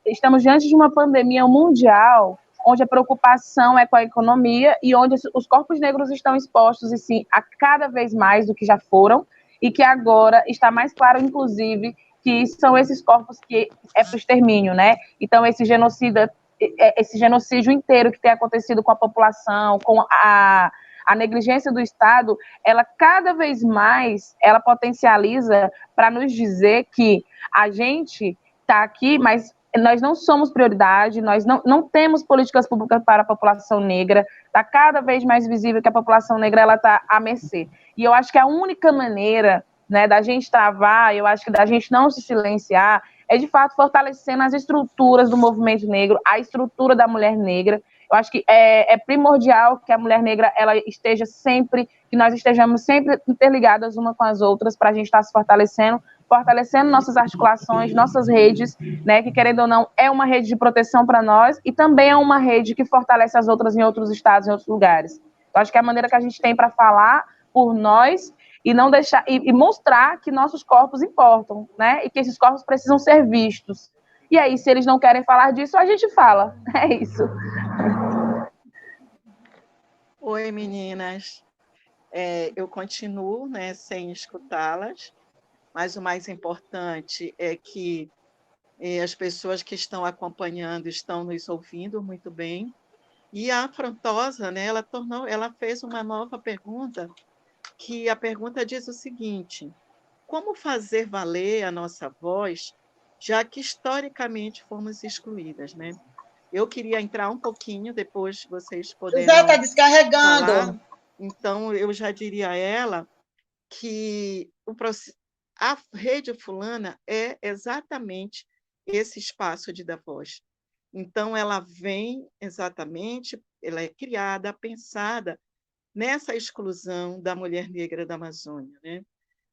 [SPEAKER 3] estamos diante de uma pandemia mundial onde a preocupação é com a economia e onde os corpos negros estão expostos, e sim, a cada vez mais do que já foram, e que agora está mais claro, inclusive, que são esses corpos que é para o extermínio, né? Então, esse genocídio inteiro que tem acontecido com a população, com a negligência do Estado, ela cada vez mais, ela potencializa para nos dizer que a gente está aqui, mas nós não somos prioridade, nós não temos políticas públicas para a população negra, está cada vez mais visível que a população negra está à mercê. E eu acho que a única maneira, né, da gente travar, eu acho que da gente não se silenciar, é de fato fortalecendo as estruturas do movimento negro, a estrutura da mulher negra. Eu acho que é primordial que a mulher negra ela esteja sempre, que nós estejamos sempre interligadas uma com as outras para a gente estar se fortalecendo nossas articulações, nossas redes, né, que querendo ou não é uma rede de proteção para nós e também é uma rede que fortalece as outras em outros estados, em outros lugares. Eu acho que é a maneira que a gente tem para falar por nós e não deixar e mostrar que nossos corpos importam, né, e que esses corpos precisam ser vistos. E aí, se eles não querem falar disso, a gente fala. É isso.
[SPEAKER 1] Oi, meninas. Eu continuo, né, sem escutá-las, mas o mais importante é que as pessoas que estão acompanhando estão nos ouvindo muito bem. E a Afrontosa, né, ela fez uma nova pergunta, que a pergunta diz o seguinte: como fazer valer a nossa voz, já que historicamente fomos excluídas, né? Eu queria entrar um pouquinho, depois vocês
[SPEAKER 2] José, está
[SPEAKER 1] poderão
[SPEAKER 2] descarregando.
[SPEAKER 1] falar. Então, eu já diria a ela que a rede fulana é exatamente esse espaço de dar voz. Então, ela vem exatamente, ela é criada, pensada nessa exclusão da mulher negra da Amazônia, né?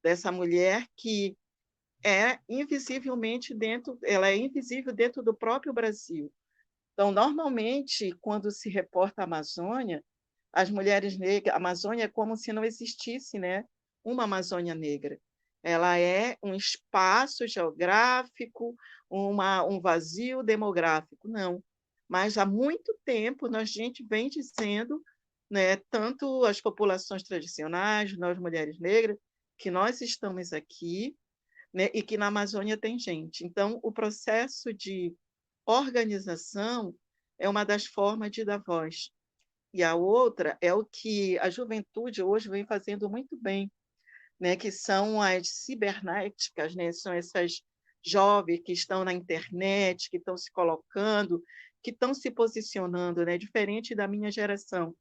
[SPEAKER 1] Dessa mulher que é ela é invisível dentro do próprio Brasil. Então, normalmente, quando se reporta a Amazônia, as mulheres negras, a Amazônia é como se não existisse, né, uma Amazônia negra. Ela é um espaço geográfico, um vazio demográfico. Não. mas há muito tempo a gente vem dizendo, né, tanto as populações tradicionais, nós mulheres negras, que nós estamos aqui, né, e que na Amazônia tem gente. Então, o processo de organização é uma das formas de dar voz. E a outra é o que a juventude hoje vem fazendo muito bem, né, que são as cibernéticas, né, são essas jovens que estão na internet, que estão se colocando, que estão se posicionando, né, diferente da minha geração,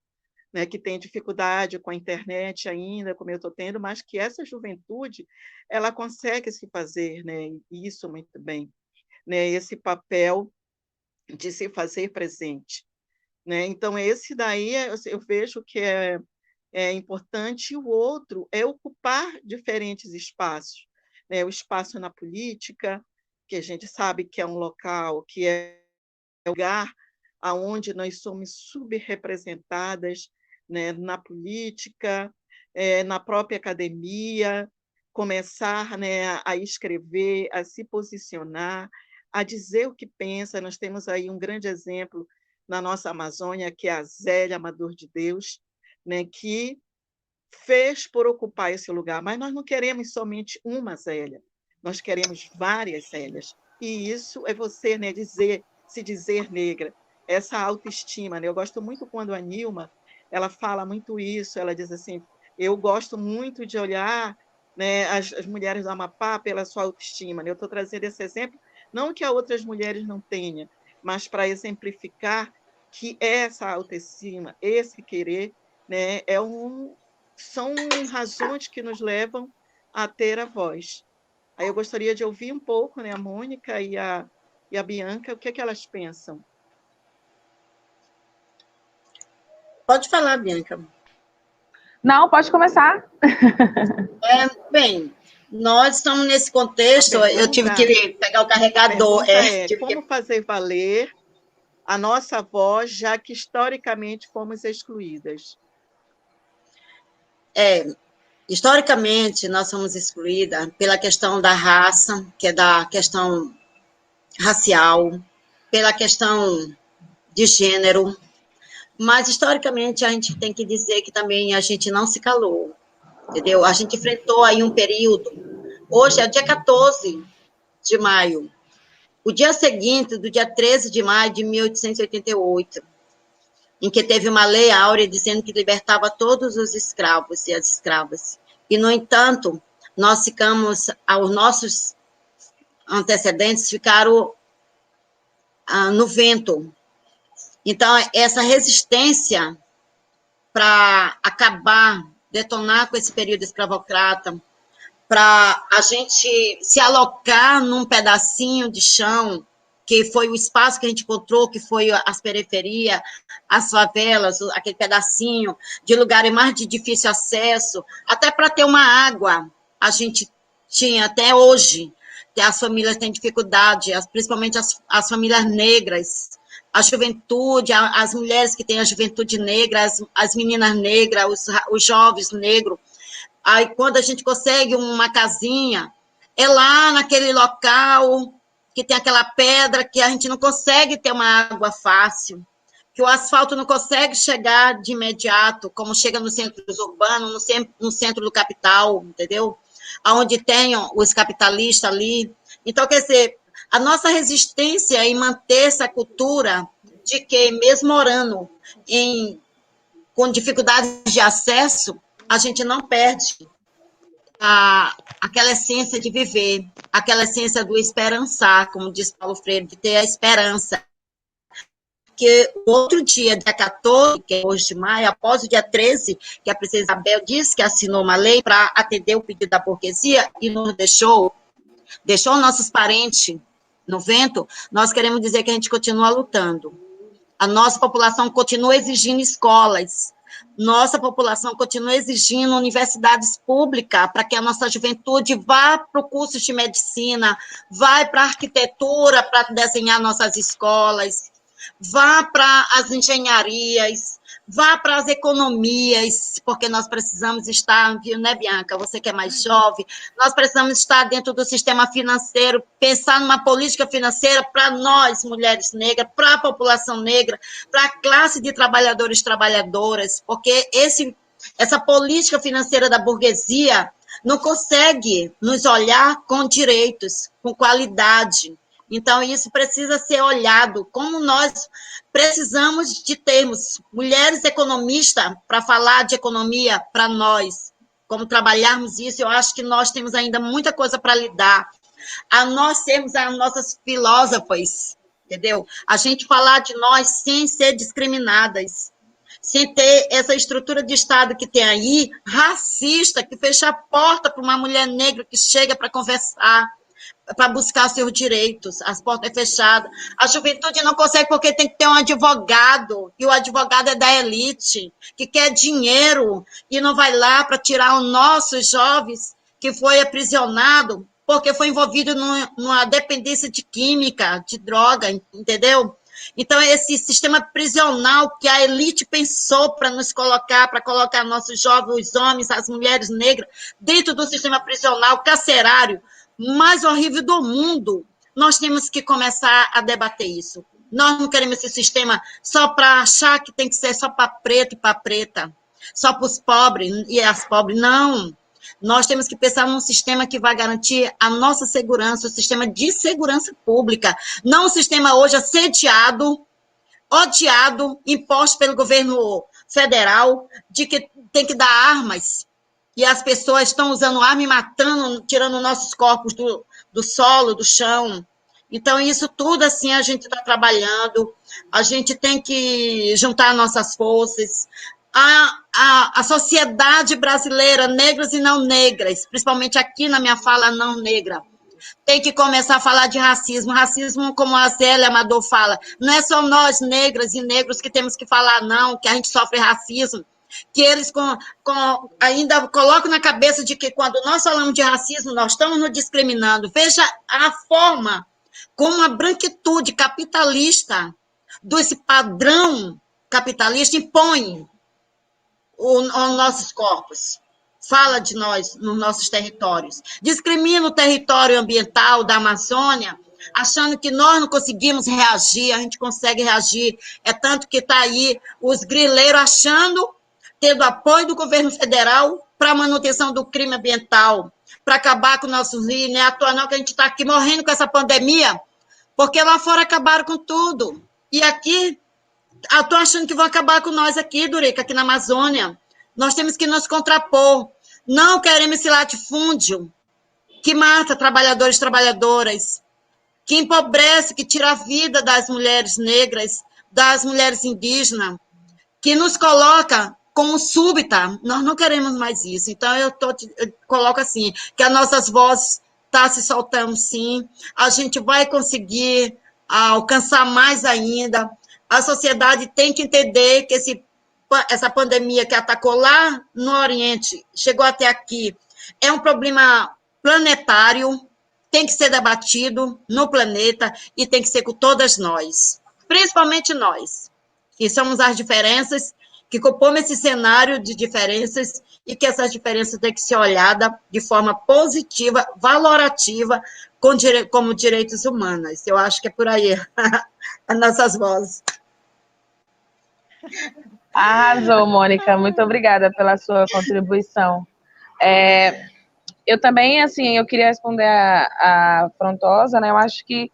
[SPEAKER 1] né, que tem dificuldade com a internet ainda, como eu estou tendo, mas que essa juventude ela consegue se fazer, né, isso muito bem, né, esse papel de se fazer presente, né? Então esse daí eu vejo que é importante. E o outro é ocupar diferentes espaços, né? O espaço na política, que a gente sabe que é um local, que é um lugar aonde nós somos subrepresentadas, né? Na política, na própria academia, começar, né, a escrever, a se posicionar, a dizer o que pensa. Nós temos aí um grande exemplo na nossa Amazônia, que é a Zélia Amador de Deus, né, que fez por ocupar esse lugar, mas nós não queremos somente uma Zélia, nós queremos várias Zélias. E isso é você, né, se dizer negra, essa autoestima. Né? Eu gosto muito quando a Nilma ela fala muito isso, ela diz assim, eu gosto muito de olhar, né, as mulheres do Amapá pela sua autoestima. Né? Eu estou trazendo esse exemplo, não que as outras mulheres não tenham, mas para exemplificar que essa autoestima, esse querer, né, são razões que nos levam a ter a voz. Aí eu gostaria de ouvir um pouco, né, a Mônica e a Bianca, o que é que elas pensam.
[SPEAKER 2] Pode falar, Bianca.
[SPEAKER 3] Não, pode começar.
[SPEAKER 2] Bem, nós estamos nesse contexto, eu tive que pegar o carregador.
[SPEAKER 1] A pergunta é como fazer valer a nossa voz, já que historicamente fomos excluídas?
[SPEAKER 2] Historicamente, nós somos excluídas pela questão da raça, que é da questão racial, pela questão de gênero, mas historicamente a gente tem que dizer que também a gente não se calou, entendeu? A gente enfrentou aí um período, hoje é dia 14 de maio, o dia seguinte do dia 13 de maio de 1888, em que teve uma lei áurea dizendo que libertava todos os escravos e as escravas. E, no entanto, nós ficamos, os nossos antecedentes ficaram no vento. Então, essa resistência para acabar, detonar com esse período escravocrata, para a gente se alocar num pedacinho de chão, que foi o espaço que a gente encontrou, que foi as periferias, as favelas, aquele pedacinho de lugares mais de difícil acesso, até para ter uma água, a gente tinha até hoje, as famílias têm dificuldade, principalmente as famílias negras, a juventude, as mulheres que têm a juventude negra, as meninas negras, os jovens negros. Aí, quando a gente consegue uma casinha, é lá naquele local que tem aquela pedra que a gente não consegue ter uma água fácil, que o asfalto não consegue chegar de imediato, como chega nos centros urbanos, no centro do capital, entendeu? Onde tem os capitalistas ali. Então, quer dizer, a nossa resistência em manter essa cultura de que, mesmo morando com dificuldades de acesso, a gente não perde aquela essência de viver, aquela essência do esperançar, como diz Paulo Freire, de ter a esperança. Que o outro dia, dia 14, que é hoje de maio, após o dia 13, que a princesa Isabel disse que assinou uma lei para atender o pedido da burguesia e nos deixou nossos parentes no vento, nós queremos dizer que a gente continua lutando. A nossa população continua exigindo escolas, nossa população continua exigindo universidades públicas para que a nossa juventude vá para o curso de medicina, vá para a arquitetura para desenhar nossas escolas, vá para as engenharias, vá para as economias, porque nós precisamos estar, viu, né, Bianca? Você que é mais jovem, nós precisamos estar dentro do sistema financeiro, pensar numa política financeira para nós, mulheres negras, para a população negra, para a classe de trabalhadores e trabalhadoras, porque essa política financeira da burguesia não consegue nos olhar com direitos, com qualidade. Então, isso precisa ser olhado, como nós precisamos de termos mulheres economistas para falar de economia para nós, como trabalharmos isso. Eu acho que nós temos ainda muita coisa para lidar, a nós sermos as nossas filósofas, entendeu? A gente falar de nós sem ser discriminadas, sem ter essa estrutura de Estado que tem aí, racista, que fecha a porta para uma mulher negra que chega para conversar, para buscar seus direitos, as portas fechadas. A juventude não consegue porque tem que ter um advogado, e o advogado é da elite, que quer dinheiro, e não vai lá para tirar os nossos jovens que foi aprisionado porque foi envolvido numa dependência de química, de droga, entendeu? Então, esse sistema prisional que a elite pensou para nos colocar, para colocar nossos jovens, os homens, as mulheres negras, dentro do sistema prisional carcerário, mais horrível do mundo, nós temos que começar a debater isso. Nós não queremos esse sistema só para achar que tem que ser só para preto e para preta, só para os pobres e as pobres. Não. Nós temos que pensar num sistema que vai garantir a nossa segurança, o sistema de segurança pública, não um sistema hoje assediado, odiado, imposto pelo governo federal, de que tem que dar armas, e as pessoas estão usando arma e matando, tirando nossos corpos do solo, do chão. Então, isso tudo, assim, a gente está trabalhando, a gente tem que juntar nossas forças. A sociedade brasileira, negros e não negras, principalmente aqui na minha fala não negra, tem que começar a falar de racismo. Racismo, como a Zélia Amador fala, não é só nós, negras e negros, que temos que falar, não, que a gente sofre racismo, que eles ainda colocam na cabeça de que quando nós falamos de racismo, nós estamos nos discriminando. Veja a forma como a branquitude capitalista, desse padrão capitalista, impõe os nossos corpos, fala de nós nos nossos territórios, discrimina o território ambiental da Amazônia, achando que nós não conseguimos reagir. A gente consegue reagir, é tanto que está aí os grileiros achando, tendo apoio do governo federal para a manutenção do crime ambiental, para acabar com nossos rios. Não é à toa não que a gente está aqui morrendo com essa pandemia, porque lá fora acabaram com tudo, e aqui estou achando que vão acabar com nós aqui, Durica, aqui na Amazônia. Nós temos que nos contrapor. Não queremos esse latifúndio que mata trabalhadores e trabalhadoras, que empobrece, que tira a vida das mulheres negras, das mulheres indígenas, que nos coloca como súbita. Nós não queremos mais isso. Então, eu coloco assim, que as nossas vozes estão se soltando, sim. A gente vai conseguir alcançar mais ainda. A sociedade tem que entender que essa pandemia que atacou lá no Oriente, chegou até aqui, é um problema planetário, tem que ser debatido no planeta e tem que ser com todas nós, principalmente nós, que somos as diferenças, que compomos esse cenário de diferenças e que essas diferenças têm que ser olhadas de forma positiva, valorativa, como direitos humanos. Eu acho que é por aí as nossas vozes.
[SPEAKER 3] Arrasou, Mônica. Muito obrigada pela sua contribuição. Eu também, assim, eu queria responder a Afrontosa, né? Eu acho que,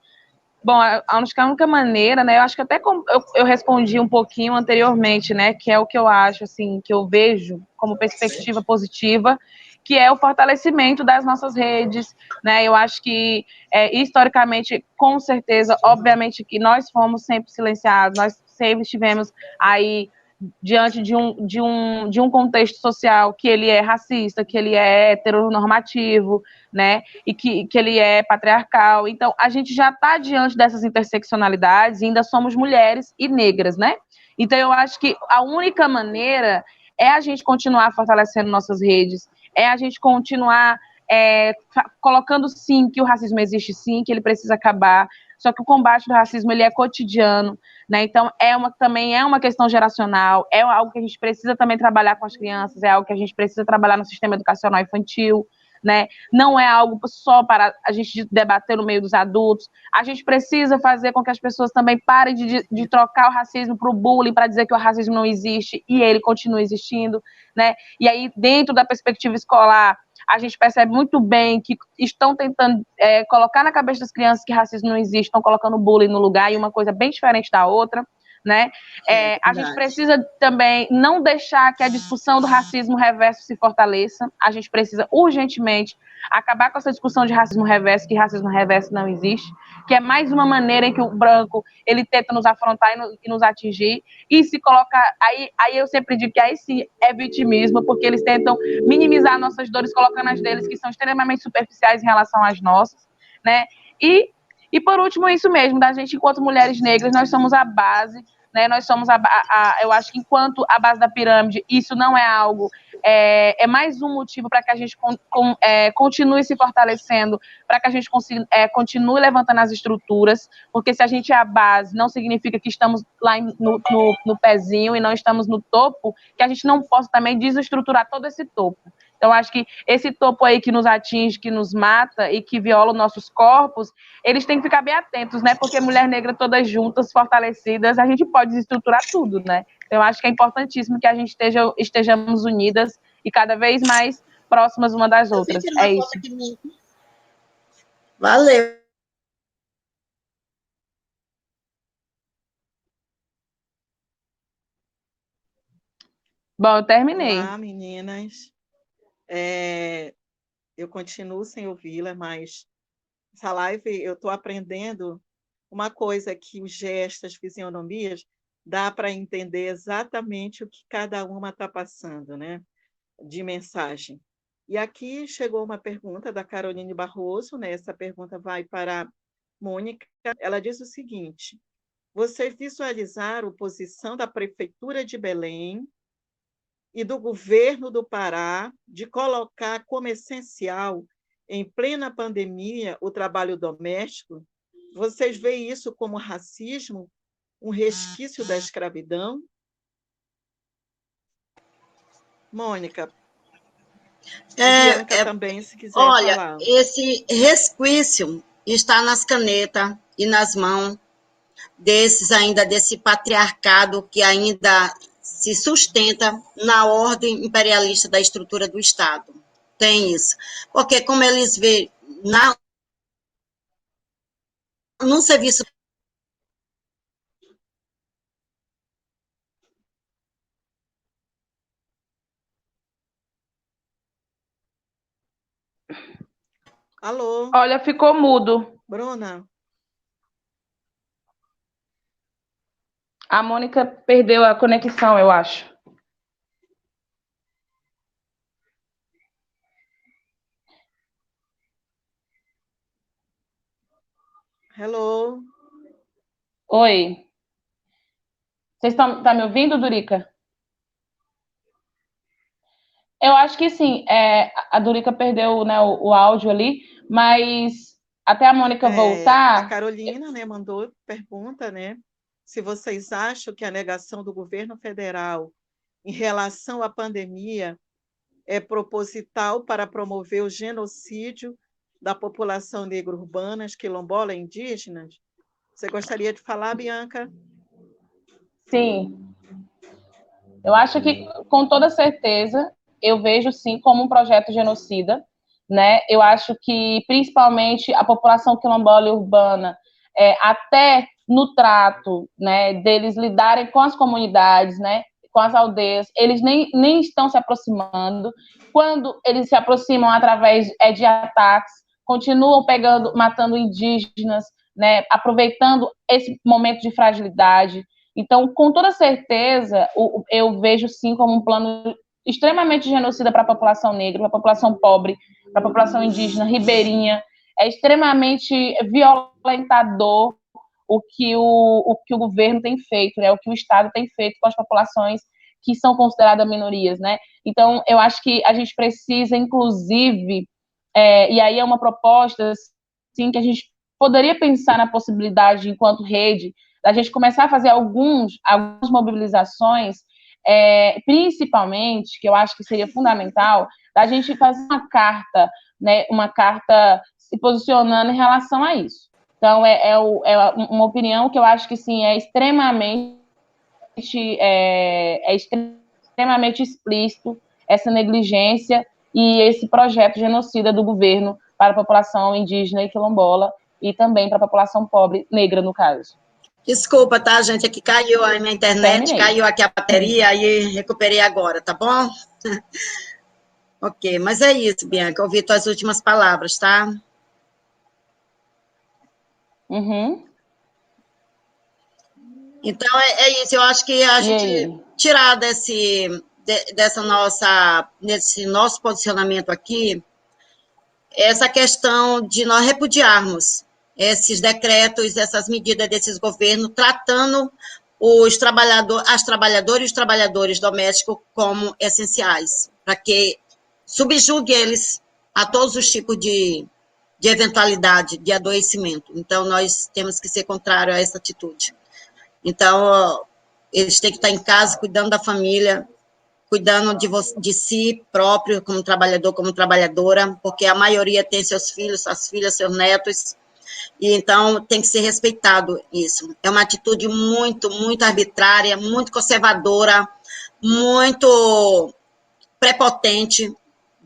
[SPEAKER 3] bom, acho que a única maneira, né? Eu acho que até eu respondi um pouquinho anteriormente, né? Que é o que eu acho, assim, que eu vejo como perspectiva positiva, que é o fortalecimento das nossas redes, né? Eu acho que, historicamente, com certeza, obviamente que nós fomos sempre silenciados, nós sempre estivemos aí diante de um contexto social que ele é racista, que ele é heteronormativo, né, e que ele é patriarcal. Então, a gente já está diante dessas interseccionalidades e ainda somos mulheres e negras, né? Então, eu acho que a única maneira é a gente continuar fortalecendo nossas redes, é a gente continuar colocando, sim, que o racismo existe, sim, que ele precisa acabar, só que o combate do racismo, ele é cotidiano, né? Então, também é uma questão geracional, é algo que a gente precisa também trabalhar com as crianças, é algo que a gente precisa trabalhar no sistema educacional infantil, né? Não é algo só para a gente debater no meio dos adultos. A gente precisa fazer com que as pessoas também parem de trocar o racismo para o bullying, para dizer que o racismo não existe e ele continua existindo, né? E aí, dentro da perspectiva escolar, a gente percebe muito bem que estão tentando colocar na cabeça das crianças que racismo não existe, estão colocando bullying no lugar, e uma coisa bem diferente da outra, né? A gente precisa também não deixar que a discussão do racismo reverso se fortaleça. A gente precisa urgentemente acabar com essa discussão de racismo reverso, que racismo reverso não existe, que é mais uma maneira em que o branco ele tenta nos afrontar e nos atingir, e se colocar, aí eu sempre digo que aí sim é vitimismo, porque eles tentam minimizar nossas dores, colocando as deles, que são extremamente superficiais em relação às nossas, né? E por último, isso mesmo, da gente, enquanto mulheres negras, nós somos a base, né? Nós somos eu acho que enquanto a base da pirâmide, isso não é algo, é mais um motivo para que a gente continue se fortalecendo, para que a gente continue levantando as estruturas, porque se a gente é a base, não significa que estamos lá no pezinho e não estamos no topo, que a gente não possa também desestruturar todo esse topo. Então, acho que esse topo aí que nos atinge, que nos mata e que viola os nossos corpos, eles têm que ficar bem atentos, né? Porque mulher negra todas juntas, fortalecidas, a gente pode desestruturar tudo, né? Então, eu acho que é importantíssimo que a gente estejamos unidas e cada vez mais próximas uma das outras. É isso.
[SPEAKER 2] Valeu.
[SPEAKER 3] Bom, eu terminei.
[SPEAKER 1] Olá, meninas. Eu continuo sem ouvi-la, mas essa live eu estou aprendendo uma coisa que os gestos, as fisionomias, dá para entender exatamente o que cada uma está passando, né? De mensagem. E aqui chegou uma pergunta da Caroline Barroso, né? Essa pergunta vai para a Mônica. Ela diz o seguinte: vocês visualizaram a posição da Prefeitura de Belém e do governo do Pará de colocar como essencial, em plena pandemia, o trabalho doméstico? Vocês veem isso como racismo, um resquício da escravidão? Mônica, Bianca também, se quiser
[SPEAKER 2] olha,
[SPEAKER 1] falar.
[SPEAKER 2] esse resquício está nas canetas e nas mãos desse patriarcado que ainda se sustenta na ordem imperialista da estrutura do Estado. Tem isso. Porque como eles veem num serviço.
[SPEAKER 1] Alô?
[SPEAKER 3] Olha, ficou mudo.
[SPEAKER 1] Bruna?
[SPEAKER 3] A Mônica perdeu a conexão, eu acho.
[SPEAKER 1] Hello?
[SPEAKER 3] Oi. Vocês estão me ouvindo, Durica? Eu acho que sim. A Durica perdeu, né, o áudio ali, mas até a Mônica
[SPEAKER 1] A
[SPEAKER 3] voltar.
[SPEAKER 1] Carolina, né, mandou pergunta, né? Se vocês acham que a negação do governo federal em relação à pandemia é proposital para promover o genocídio da população negra urbana, quilombola e indígenas? Você gostaria de falar, Bianca?
[SPEAKER 3] Sim. Eu acho que, com toda certeza, eu vejo sim como um projeto genocida, né? Eu acho que, principalmente, a população quilombola e urbana, até no trato, né, deles lidarem com as comunidades, né, com as aldeias, eles nem estão se aproximando. Quando eles se aproximam através de ataques, continuam matando indígenas, né, aproveitando esse momento de fragilidade. Então, com toda certeza, eu vejo sim como um plano extremamente genocida para a população negra, para a população pobre, para a população indígena, ribeirinha. É extremamente violentador o que o governo tem feito, né? O que o Estado tem feito com as populações que são consideradas minorias, né? Então, eu acho que a gente precisa, inclusive, e aí é uma proposta, sim, que a gente poderia pensar na possibilidade, enquanto rede, da gente começar a fazer algumas mobilizações, principalmente, que eu acho que seria fundamental, da gente fazer uma carta, né, uma carta se posicionando em relação a isso. Então, uma opinião que eu acho que, sim, é extremamente explícito essa negligência e esse projeto genocida do governo para a população indígena e quilombola e também para a população pobre, negra, no caso.
[SPEAKER 2] Desculpa, tá, gente? Aqui caiu a minha internet,
[SPEAKER 3] Terminei.
[SPEAKER 2] caiu aqui a bateria, aí recuperei agora, tá bom? Ok, mas é isso, Bianca, ouvi tuas últimas palavras, tá?
[SPEAKER 3] Uhum.
[SPEAKER 2] Então, é isso, eu acho que a gente tirar desse nosso posicionamento aqui, essa questão de nós repudiarmos esses decretos, essas medidas desses governos, tratando as trabalhadoras e os trabalhadores domésticos como essenciais, para que subjugue eles a todos os tipos de eventualidade, de adoecimento. Então, nós temos que ser contrário a essa atitude. Então, eles têm que estar em casa, cuidando da família, cuidando de si próprio, como trabalhador, como trabalhadora, porque a maioria tem seus filhos, suas filhas, seus netos, e então tem que ser respeitado isso. É uma atitude muito, muito arbitrária, muito conservadora, muito prepotente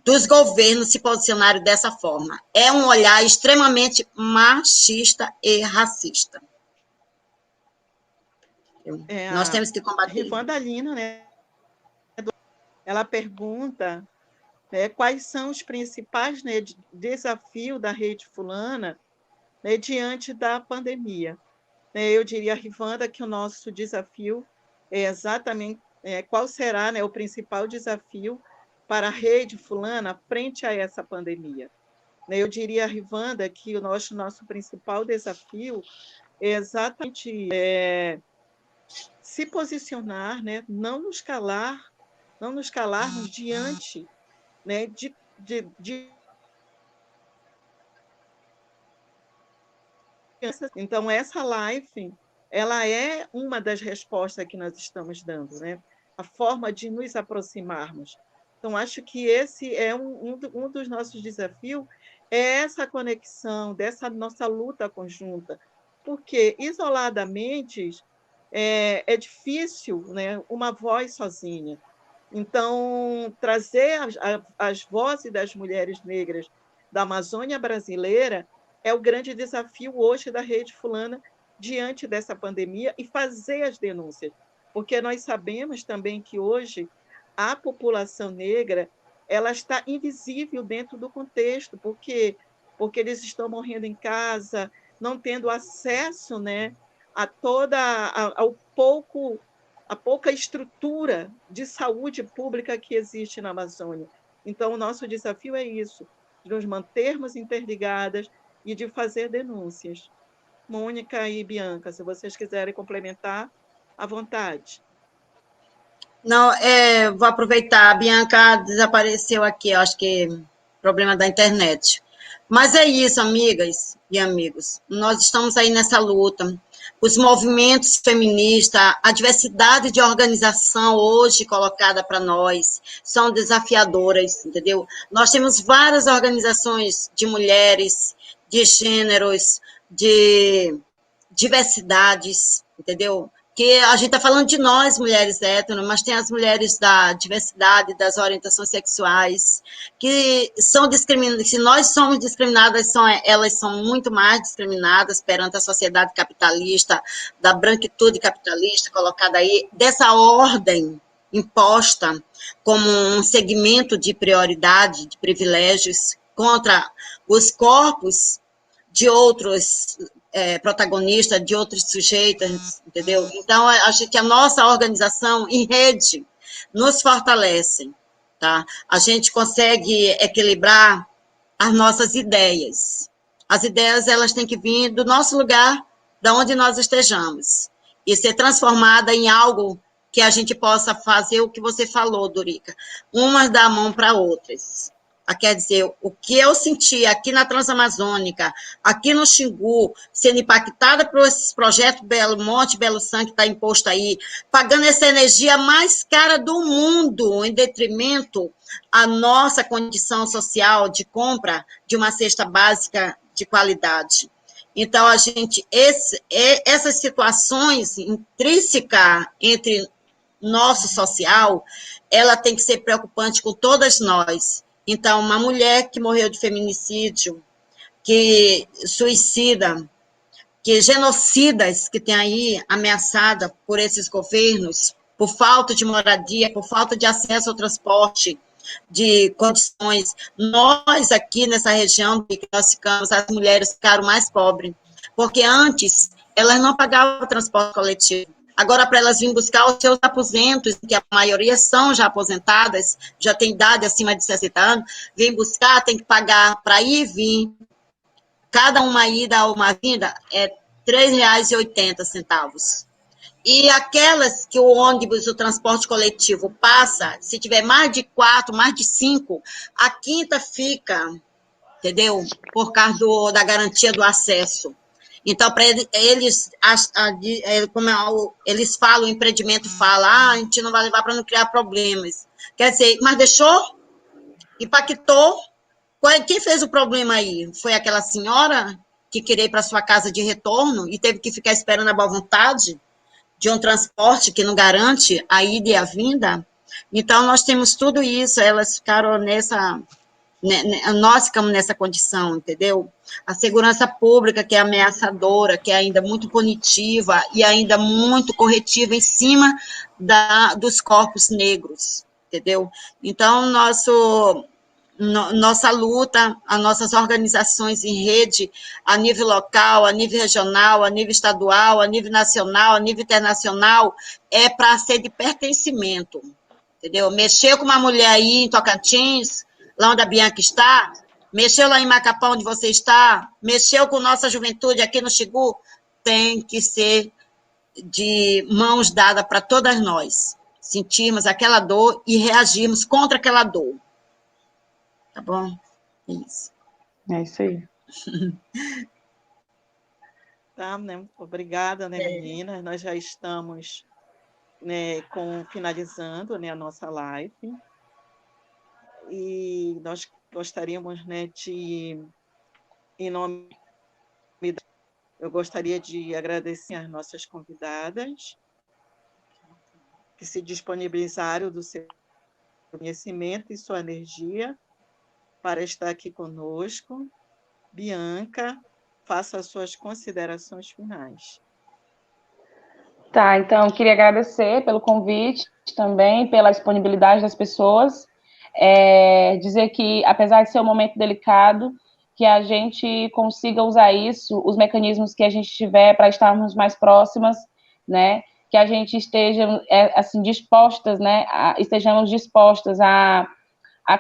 [SPEAKER 2] dos governos se posicionarem dessa forma. É um olhar extremamente machista e racista. Nós temos que combater.
[SPEAKER 1] Rivanda Lina, né? Ela pergunta, né, quais são os principais, né, desafios da Rede Fulana, né, diante da pandemia. Eu diria, Rivanda, que o nosso desafio é exatamente qual será, né, o principal desafio para a Rede Fulana frente a essa pandemia. Eu diria, Rivanda, que o nosso principal desafio é exatamente se posicionar, né, não nos calarmos diante, né, de Então, essa live, ela é uma das respostas que nós estamos dando, né? A forma de nos aproximarmos. Então, acho que esse é um dos nossos desafios, é essa conexão, dessa nossa luta conjunta, porque isoladamente é difícil, né, uma voz sozinha. Então, trazer as vozes das mulheres negras da Amazônia brasileira é o grande desafio hoje da Rede Fulana diante dessa pandemia e fazer as denúncias, porque nós sabemos também que hoje a população negra ela está invisível dentro do contexto, porque eles estão morrendo em casa, não tendo acesso, né, a a pouca estrutura de saúde pública que existe na Amazônia. Então, o nosso desafio é isso, de nos mantermos interligadas e de fazer denúncias. Mônica e Bianca, se vocês quiserem complementar, à vontade.
[SPEAKER 2] Não, vou aproveitar. A Bianca desapareceu aqui, acho que problema da internet. Mas é isso, amigas e amigos. Nós estamos aí nessa luta. Os movimentos feministas, a diversidade de organização hoje colocada para nós são desafiadoras, entendeu? Nós temos várias organizações de mulheres, de gêneros, de diversidades, entendeu? Que a gente está falando de nós, mulheres héteros, mas tem as mulheres da diversidade, das orientações sexuais, que são discriminadas. Se nós somos discriminadas, elas são muito mais discriminadas perante a sociedade capitalista, da branquitude capitalista colocada aí, dessa ordem imposta como um segmento de prioridade, de privilégios, contra os corpos de outros protagonista de outros sujeitos, entendeu? Então, acho que a nossa organização em rede nos fortalece, tá? A gente consegue equilibrar as nossas ideias. As ideias, elas têm que vir do nosso lugar, da onde nós estejamos, e ser transformada em algo que a gente possa fazer o que você falou, Dorica, umas dar a mão para outras. Quer dizer, o que eu senti aqui na Transamazônica, aqui no Xingu, sendo impactada por esses projetos Belo Monte, Belo Sangue, que está imposto aí, pagando essa energia mais cara do mundo, em detrimento à nossa condição social de compra de uma cesta básica de qualidade. Então, essas situações intrínsecas entre nosso social, ela tem que ser preocupante com todas nós. Então, uma mulher que morreu de feminicídio, que suicida, que genocidas que tem aí ameaçada por esses governos, por falta de moradia, por falta de acesso ao transporte, de condições. Nós aqui nessa região que nós ficamos, as mulheres ficaram mais pobres, porque antes elas não pagavam o transporte coletivo. Agora, para elas virem buscar os seus aposentos, que a maioria são já aposentadas, já tem idade acima de 60 anos, vem buscar, tem que pagar para ir e vir. Cada uma ida ou uma vinda é R$ 3,80. E aquelas que o ônibus, o transporte coletivo passa, se tiver mais de 4, mais de 5, a quinta fica, entendeu? Por causa da garantia do acesso. Então, para eles, como eles falam, o empreendimento fala, a gente não vai levar para não criar problemas. Quer dizer, mas deixou, impactou. Quem fez o problema aí? Foi aquela senhora que queria ir para sua casa de retorno e teve que ficar esperando a boa vontade de um transporte que não garante a ida e a vinda? Então, nós temos tudo isso, elas ficaram nós ficamos nessa condição, entendeu? A segurança pública, que é ameaçadora, que é ainda muito punitiva e ainda muito corretiva em cima dos corpos negros, entendeu? Então, nossa luta, as nossas organizações em rede, a nível local, a nível regional, a nível estadual, a nível nacional, a nível internacional, é para ser de pertencimento, entendeu? Mexer com uma mulher aí em Tocantins, lá onde a Bianca está, mexeu lá em Macapá, onde você está, mexeu com nossa juventude aqui no Xingu, tem que ser de mãos dadas para todas nós, sentirmos aquela dor e reagirmos contra aquela dor. Tá bom? Isso.
[SPEAKER 3] É isso aí.
[SPEAKER 1] Tá, né? Obrigada, né, meninas? Nós já estamos, né, finalizando, né, a nossa live. E nós gostaríamos, né, em nome eu gostaria de agradecer às nossas convidadas que se disponibilizaram do seu conhecimento e sua energia para estar aqui conosco. Bianca, faça as suas considerações finais.
[SPEAKER 3] Tá, então, queria agradecer pelo convite também, pela disponibilidade das pessoas. Dizer que, apesar de ser um momento delicado, que a gente consiga usar isso, os mecanismos que a gente tiver para estarmos mais próximas, né? Que a gente esteja, assim, dispostas, né? Estejamos dispostas a,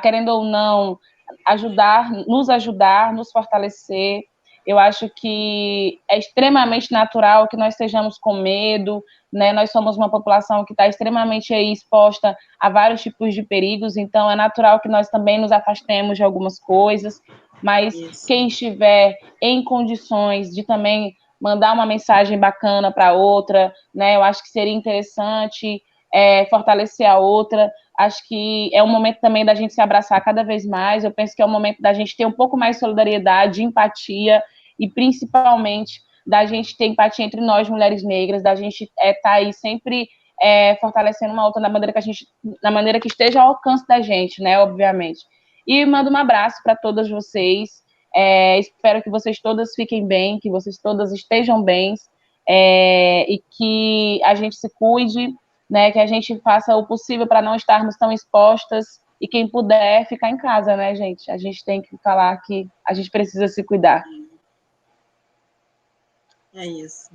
[SPEAKER 3] querendo ou não, nos fortalecer. Eu acho que é extremamente natural que nós estejamos com medo, né? Nós somos uma população que está extremamente aí exposta a vários tipos de perigos, então é natural que nós também nos afastemos de algumas coisas, mas quem estiver em condições de também mandar uma mensagem bacana para outra, né? Eu acho que seria interessante fortalecer a outra. Acho que é um momento também da gente se abraçar cada vez mais. Eu penso que é um momento da gente ter um pouco mais de solidariedade, empatia e principalmente da gente ter empatia entre nós, mulheres negras, da gente estar aí sempre fortalecendo uma outra na maneira que esteja ao alcance da gente, né, obviamente. E mando um abraço para todas vocês. Espero que vocês todas fiquem bem, que vocês todas estejam bem, e que a gente se cuide, né, que a gente faça o possível para não estarmos tão expostas, e quem puder ficar em casa, né, gente? A gente tem que falar que a gente precisa se cuidar.
[SPEAKER 2] É isso.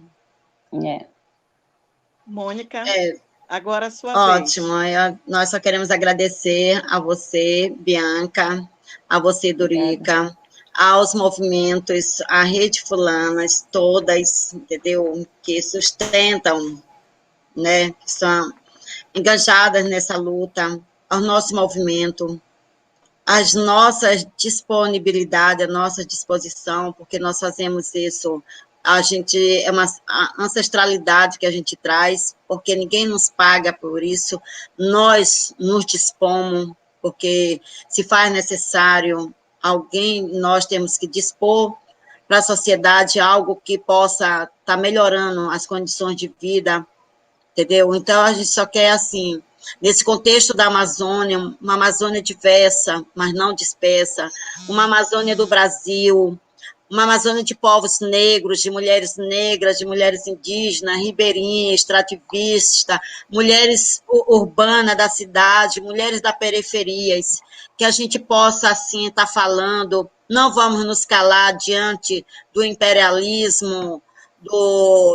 [SPEAKER 1] Mônica, agora a sua
[SPEAKER 2] ótimo.
[SPEAKER 1] vez.
[SPEAKER 2] Nós só queremos agradecer a você, Bianca, a você, Dorica, aos movimentos, a Rede Fulanas, todas, entendeu? Que sustentam, né? Que são engajadas nessa luta, ao nosso movimento, as nossas disponibilidade, a nossa disposição, porque nós fazemos isso, a gente, é uma ancestralidade que a gente traz, porque ninguém nos paga por isso, nós nos dispomos, porque se faz necessário alguém, nós temos que dispor para a sociedade algo que possa estar melhorando as condições de vida, entendeu? Então, a gente só quer, assim, nesse contexto da Amazônia, uma Amazônia diversa, mas não dispersa, uma Amazônia do Brasil, uma Amazônia de povos negros, de mulheres indígenas, ribeirinhas, extrativistas, mulheres urbanas da cidade, mulheres da periferia, que a gente possa, assim, estar falando, não vamos nos calar diante do imperialismo,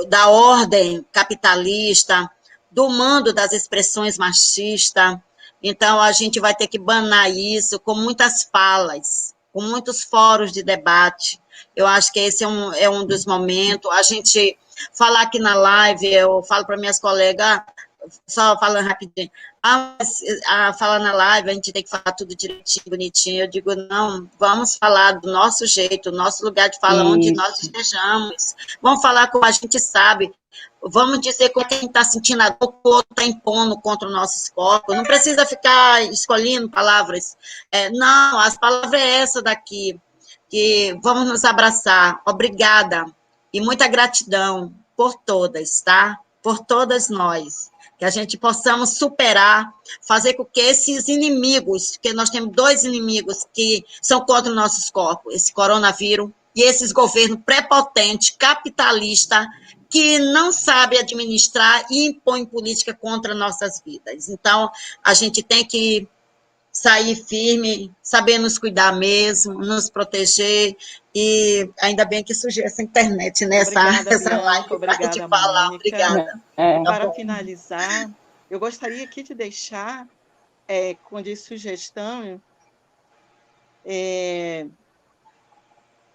[SPEAKER 2] da ordem capitalista, do mando das expressões machistas. Então, a gente vai ter que banar isso com muitas falas, com muitos fóruns de debate. Eu acho que esse é um dos momentos. A gente falar aqui na live, eu falo para minhas colegas, só falando rapidinho, falar na live, a gente tem que falar tudo direitinho, bonitinho. Eu digo, não, vamos falar do nosso jeito, o nosso lugar de fala, onde nós estejamos. Vamos falar como a gente sabe. Vamos dizer com quem está sentindo a dor, o outro está impondo contra os nossos corpos. Não precisa ficar escolhendo palavras. Não, as palavras é essa daqui, que vamos nos abraçar. Obrigada e muita gratidão por todas, tá? Por todas nós. Que a gente possamos superar, fazer com que esses inimigos, porque nós temos 2 inimigos que são contra os nossos corpos, esse coronavírus e esses governos prepotentes, capitalistas, que não sabem administrar e impõem política contra nossas vidas. Então, a gente tem que sair firme, saber nos cuidar mesmo, nos proteger, e ainda bem que surgiu essa internet, né?
[SPEAKER 1] Obrigada,
[SPEAKER 2] essa
[SPEAKER 1] Bianca,
[SPEAKER 2] live para a gente
[SPEAKER 1] obrigada,
[SPEAKER 2] falar.
[SPEAKER 1] Mônica.
[SPEAKER 2] Obrigada.
[SPEAKER 1] Para finalizar, eu gostaria aqui de deixar, com de sugestão,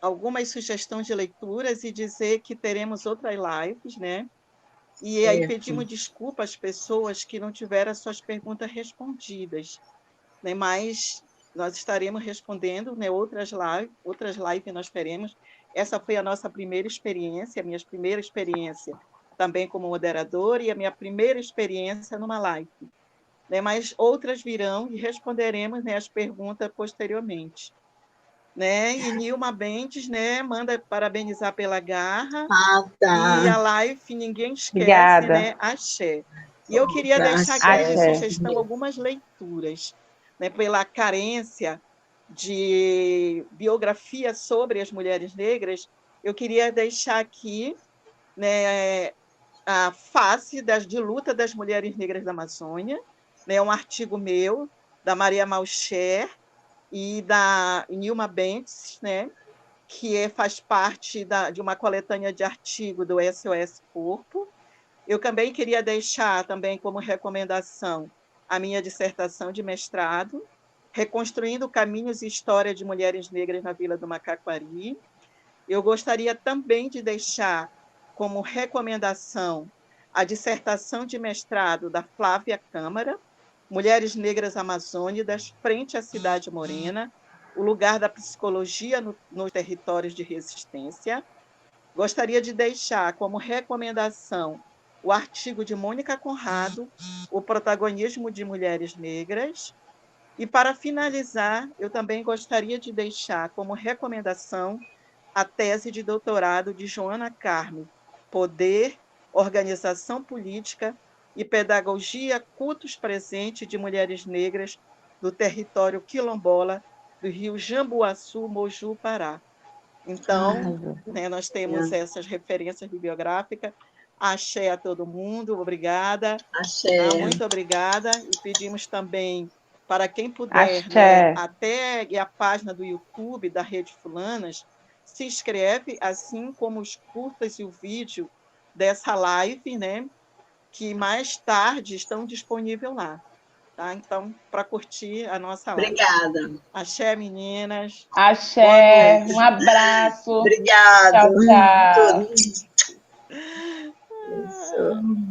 [SPEAKER 1] algumas sugestões de leituras e dizer que teremos outras lives, né? E aí pedimos desculpa às pessoas que não tiveram as suas perguntas respondidas, né? Mas nós estaremos respondendo, né? Outras lives nós teremos. Essa foi a nossa primeira experiência, a minha primeira experiência também como moderadora e a minha primeira experiência numa live, né? Mas outras virão e responderemos, né, as perguntas posteriormente. Né? E Nilma Bentes, né, manda parabenizar pela garra.
[SPEAKER 2] Tá.
[SPEAKER 1] E a live, ninguém esquece,
[SPEAKER 3] Obrigada.
[SPEAKER 1] né? Axé. E eu queria deixar aqui de sugestão algumas leituras, né, pela carência de biografia sobre as mulheres negras. Eu queria deixar aqui, né, a face de luta das mulheres negras da Amazônia, né, um artigo meu, da Maria Malcher, e da Nilma Bentes, né, que faz parte de uma coletânea de artigo do SOS Corpo. Eu também queria deixar também como recomendação a minha dissertação de mestrado, Reconstruindo Caminhos e História de Mulheres Negras na Vila do Macaquari. Eu gostaria também de deixar como recomendação a dissertação de mestrado da Flávia Câmara, Mulheres Negras Amazônicas, frente à Cidade Morena, o lugar da psicologia nos territórios de resistência. Gostaria de deixar como recomendação o artigo de Mônica Conrado, O Protagonismo de Mulheres Negras. E, para finalizar, eu também gostaria de deixar como recomendação a tese de doutorado de Joana Carme, Poder, Organização Política e Pedagogia Cultos Presente de Mulheres Negras do Território Quilombola do Rio Jambuaçu, Moju, Pará. Então, né, nós temos essas referências bibliográficas. Axé a todo mundo, obrigada.
[SPEAKER 2] Axé.
[SPEAKER 1] Muito obrigada. E pedimos também, para quem puder, né, até a página do YouTube da Rede Fulanas, se inscreve, assim como os curtas e o vídeo dessa live, né, que mais tarde estão disponíveis lá. Tá? Então, para curtir a nossa live.
[SPEAKER 2] Obrigada.
[SPEAKER 1] Axé, meninas.
[SPEAKER 3] Axé, um abraço.
[SPEAKER 2] Obrigada.
[SPEAKER 3] Tchau, tchau.
[SPEAKER 2] Isso.